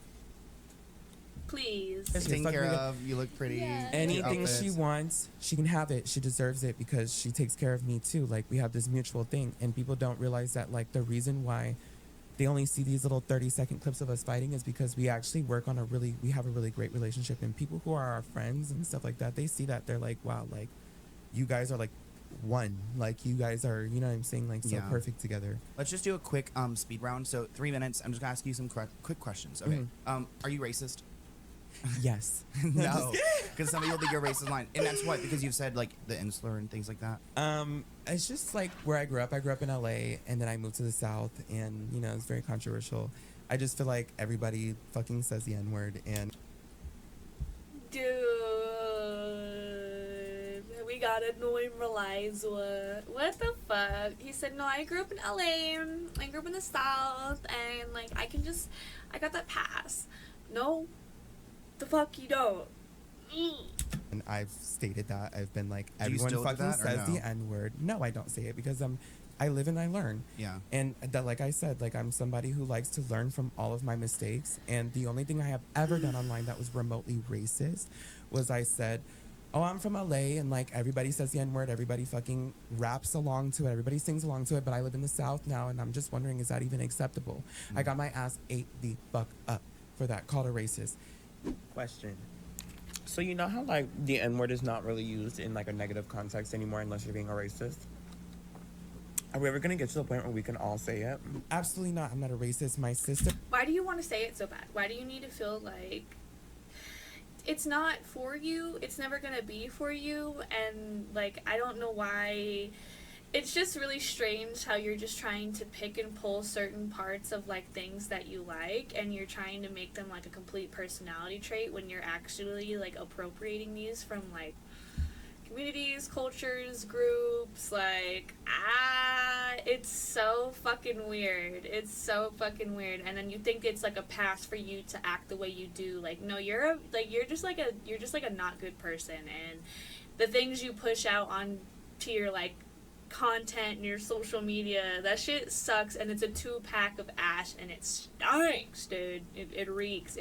Speaker 1: please.
Speaker 3: Taken care of. You look pretty.
Speaker 5: Yeah.
Speaker 2: Anything she wants, she can have it. She deserves it because she takes care of me too. Like, we have this mutual thing, and people don't realize that, like, the reason why they only see these little 30-second clips of us fighting is because we actually work on we have a really great relationship. And people who are our friends and stuff like that, they see that, they're like, wow, like, you guys are like one. Like, you guys are, you know what I'm saying, like, so perfect together.
Speaker 3: Let's just do a quick speed round. So 3 minutes. I'm just gonna ask you some quick questions. Okay. Are you racist?
Speaker 2: Yes.
Speaker 3: No, because somebody will think you're racist line, and that's what, because you've said like the insular and things like that.
Speaker 2: It's just like where I grew up. I grew up in LA, and then I moved to the South, and you know, it's very controversial. I just feel like everybody fucking says the N-word, and
Speaker 1: Dude, we gotta normalize what the fuck. He said, no, I grew up in LA, I grew up in the South, and like I got that pass. No, the fuck you don't.
Speaker 2: and I've stated that. I've been like,
Speaker 3: Do you
Speaker 2: everyone
Speaker 3: still do
Speaker 2: fucking
Speaker 3: that, or
Speaker 2: says
Speaker 3: no?
Speaker 2: the N-word. No, I don't say it because I live and I learn.
Speaker 3: Yeah.
Speaker 2: And that, like I said, like, I'm somebody who likes to learn from all of my mistakes. And the only thing I have ever done online that was remotely racist was I said, oh, I'm from LA, and like everybody says the N-word, everybody fucking raps along to it, everybody sings along to it, but I live in the South now, and I'm just wondering, is that even acceptable? I got my ass ate the fuck up for that, called a racist.
Speaker 7: Question. So you know how like the N-word is not really used in like a negative context anymore unless you're being a racist? Are we ever gonna get to the point where we can all say it?
Speaker 2: Absolutely not. I'm not a racist. My sister.
Speaker 1: Why do you want to say it so bad? Why do you need to feel like it's not for you? It's never gonna be for you. And like, I don't know why. It's just really strange how you're just trying to pick and pull certain parts of like things that you like, and you're trying to make them like a complete personality trait when you're actually like appropriating these from like communities, cultures, groups. Like, it's so fucking weird. It's so fucking weird. And then you think it's like a pass for you to act the way you do. Like, no, you're just like a not good person, and the things you push out on to your like content and your social media, that shit sucks, and it's a 2-pack of ash, and it stinks, dude. It reeks.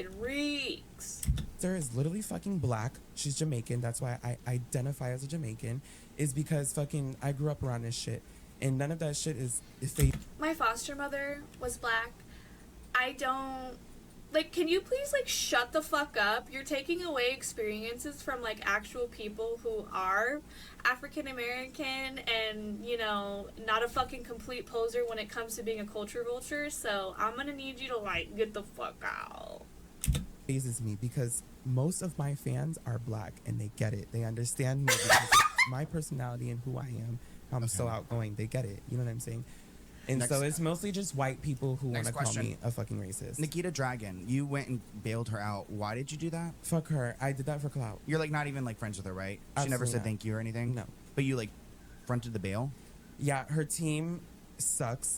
Speaker 2: Sister is literally fucking black. She's Jamaican. That's why I identify as a Jamaican, is because fucking I grew up around this shit, and none of that shit is fake.
Speaker 1: My foster mother was black. I don't like, can you please like shut the fuck up? You're taking away experiences from like actual people who are African American and, you know, not a fucking complete poser when it comes to being a culture vulture. So I'm gonna need you to like get the fuck out.
Speaker 2: Phases me because most of my fans are black and they get it. They understand me because of my personality and who I am. I'm so outgoing. They get it. You know what I'm saying? And so it's mostly just white people who want to call me a fucking racist.
Speaker 3: Nikita Dragon, you went and bailed her out. Why did you do that?
Speaker 2: Fuck her. I did that for clout.
Speaker 3: You're like not even like friends with her, right? She never
Speaker 2: Absolutely
Speaker 3: said
Speaker 2: not.
Speaker 3: thank you or anything?
Speaker 2: No.
Speaker 3: But you like fronted the bail?
Speaker 2: Yeah, her team sucks.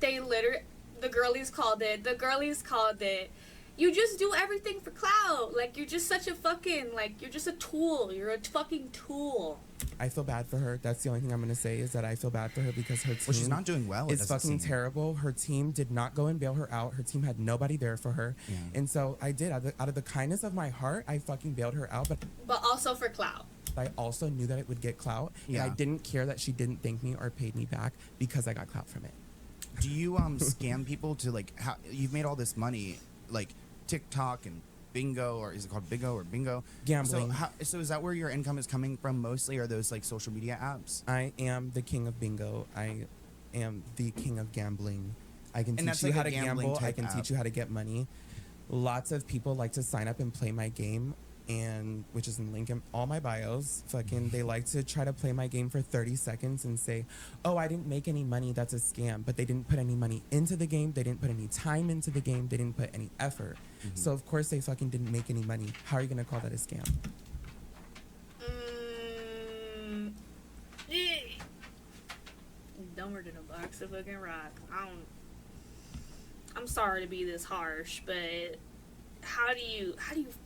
Speaker 1: They literally, the girlies called it. You just do everything for clout. Like, you're just such a fucking, like, you're just a tool. You're a fucking tool.
Speaker 2: I feel bad for her. That's the only thing I'm going to say is that I feel bad for her because her team
Speaker 3: Well, she's not doing well.
Speaker 2: It's fucking terrible. Her team did not go and bail her out. Her team had nobody there for her.
Speaker 3: Yeah.
Speaker 2: And so I did. Out of the kindness of my heart, I fucking bailed her out.
Speaker 1: But also for clout.
Speaker 2: I also knew that it would get clout.
Speaker 3: Yeah.
Speaker 2: And I didn't care that she didn't thank me or paid me back because I got clout from it.
Speaker 3: Do you scam people to like, how you've made all this money, like TikTok and bingo, or is it called bingo or bingo?
Speaker 2: Gambling.
Speaker 3: So is that where your income is coming from mostly, or those like social media apps?
Speaker 2: I am the king of bingo. I am the king of gambling. I can
Speaker 3: And
Speaker 2: teach
Speaker 3: that's
Speaker 2: you
Speaker 3: like
Speaker 2: how
Speaker 3: a
Speaker 2: to
Speaker 3: gambling
Speaker 2: gamble. I
Speaker 3: type
Speaker 2: can
Speaker 3: app.
Speaker 2: teach you how to get money. Lots of people like to sign up and play my game and which is in link in all my bios. Fucking, they like to try to play my game for 30 seconds and say, oh, I didn't make any money, that's a scam. But they didn't put any money into the game, they didn't put any time into the game, they didn't put any effort. So of course they fucking didn't make any money. How are you gonna call that a scam?
Speaker 1: Dumber than a box of fucking rocks. I'm sorry to be this harsh, but how do you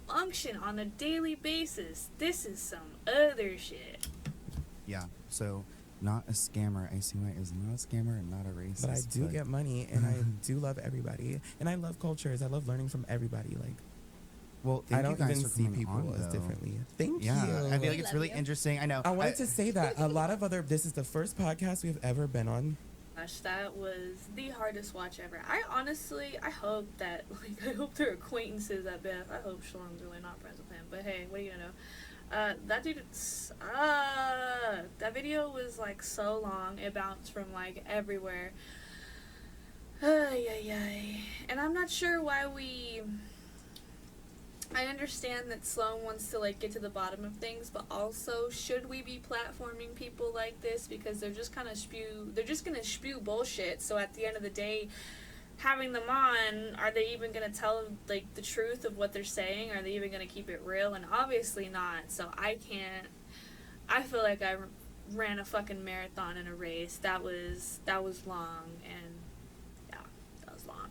Speaker 1: function on a daily basis? This is some other shit.
Speaker 3: Yeah. So, not a scammer. Icy Wyatt is not a scammer and not a racist.
Speaker 2: But I do get money, and I do love everybody, and I love cultures. I love learning from everybody. Like,
Speaker 3: Well,
Speaker 2: I
Speaker 3: thank
Speaker 2: don't
Speaker 3: you guys
Speaker 2: even
Speaker 3: for
Speaker 2: see
Speaker 3: coming
Speaker 2: people
Speaker 3: on,
Speaker 2: as
Speaker 3: though.
Speaker 2: differently. Thank
Speaker 3: Yeah,
Speaker 2: you.
Speaker 3: I feel like
Speaker 5: We
Speaker 3: it's
Speaker 5: love
Speaker 3: really
Speaker 5: you.
Speaker 3: interesting. I know.
Speaker 2: I wanted to say that a lot of other. This is the first podcast we've ever been on.
Speaker 1: Gosh, that was the hardest watch ever. I hope that, like, I hope they're acquaintances at best. I hope Shalom's really not friends with him. But hey, what are you gonna know? That dude, that video was, like, so long. It bounced from, like, everywhere. And I'm not sure why I understand that Sloan wants to, like, get to the bottom of things, but also, should we be platforming people like this? Because they're just gonna spew bullshit. So at the end of the day, having them on, are they even gonna tell, like, the truth of what they're saying? Are they even gonna keep it real? And obviously not. So I feel like I ran a fucking marathon in a race. That was long, and yeah, that was long.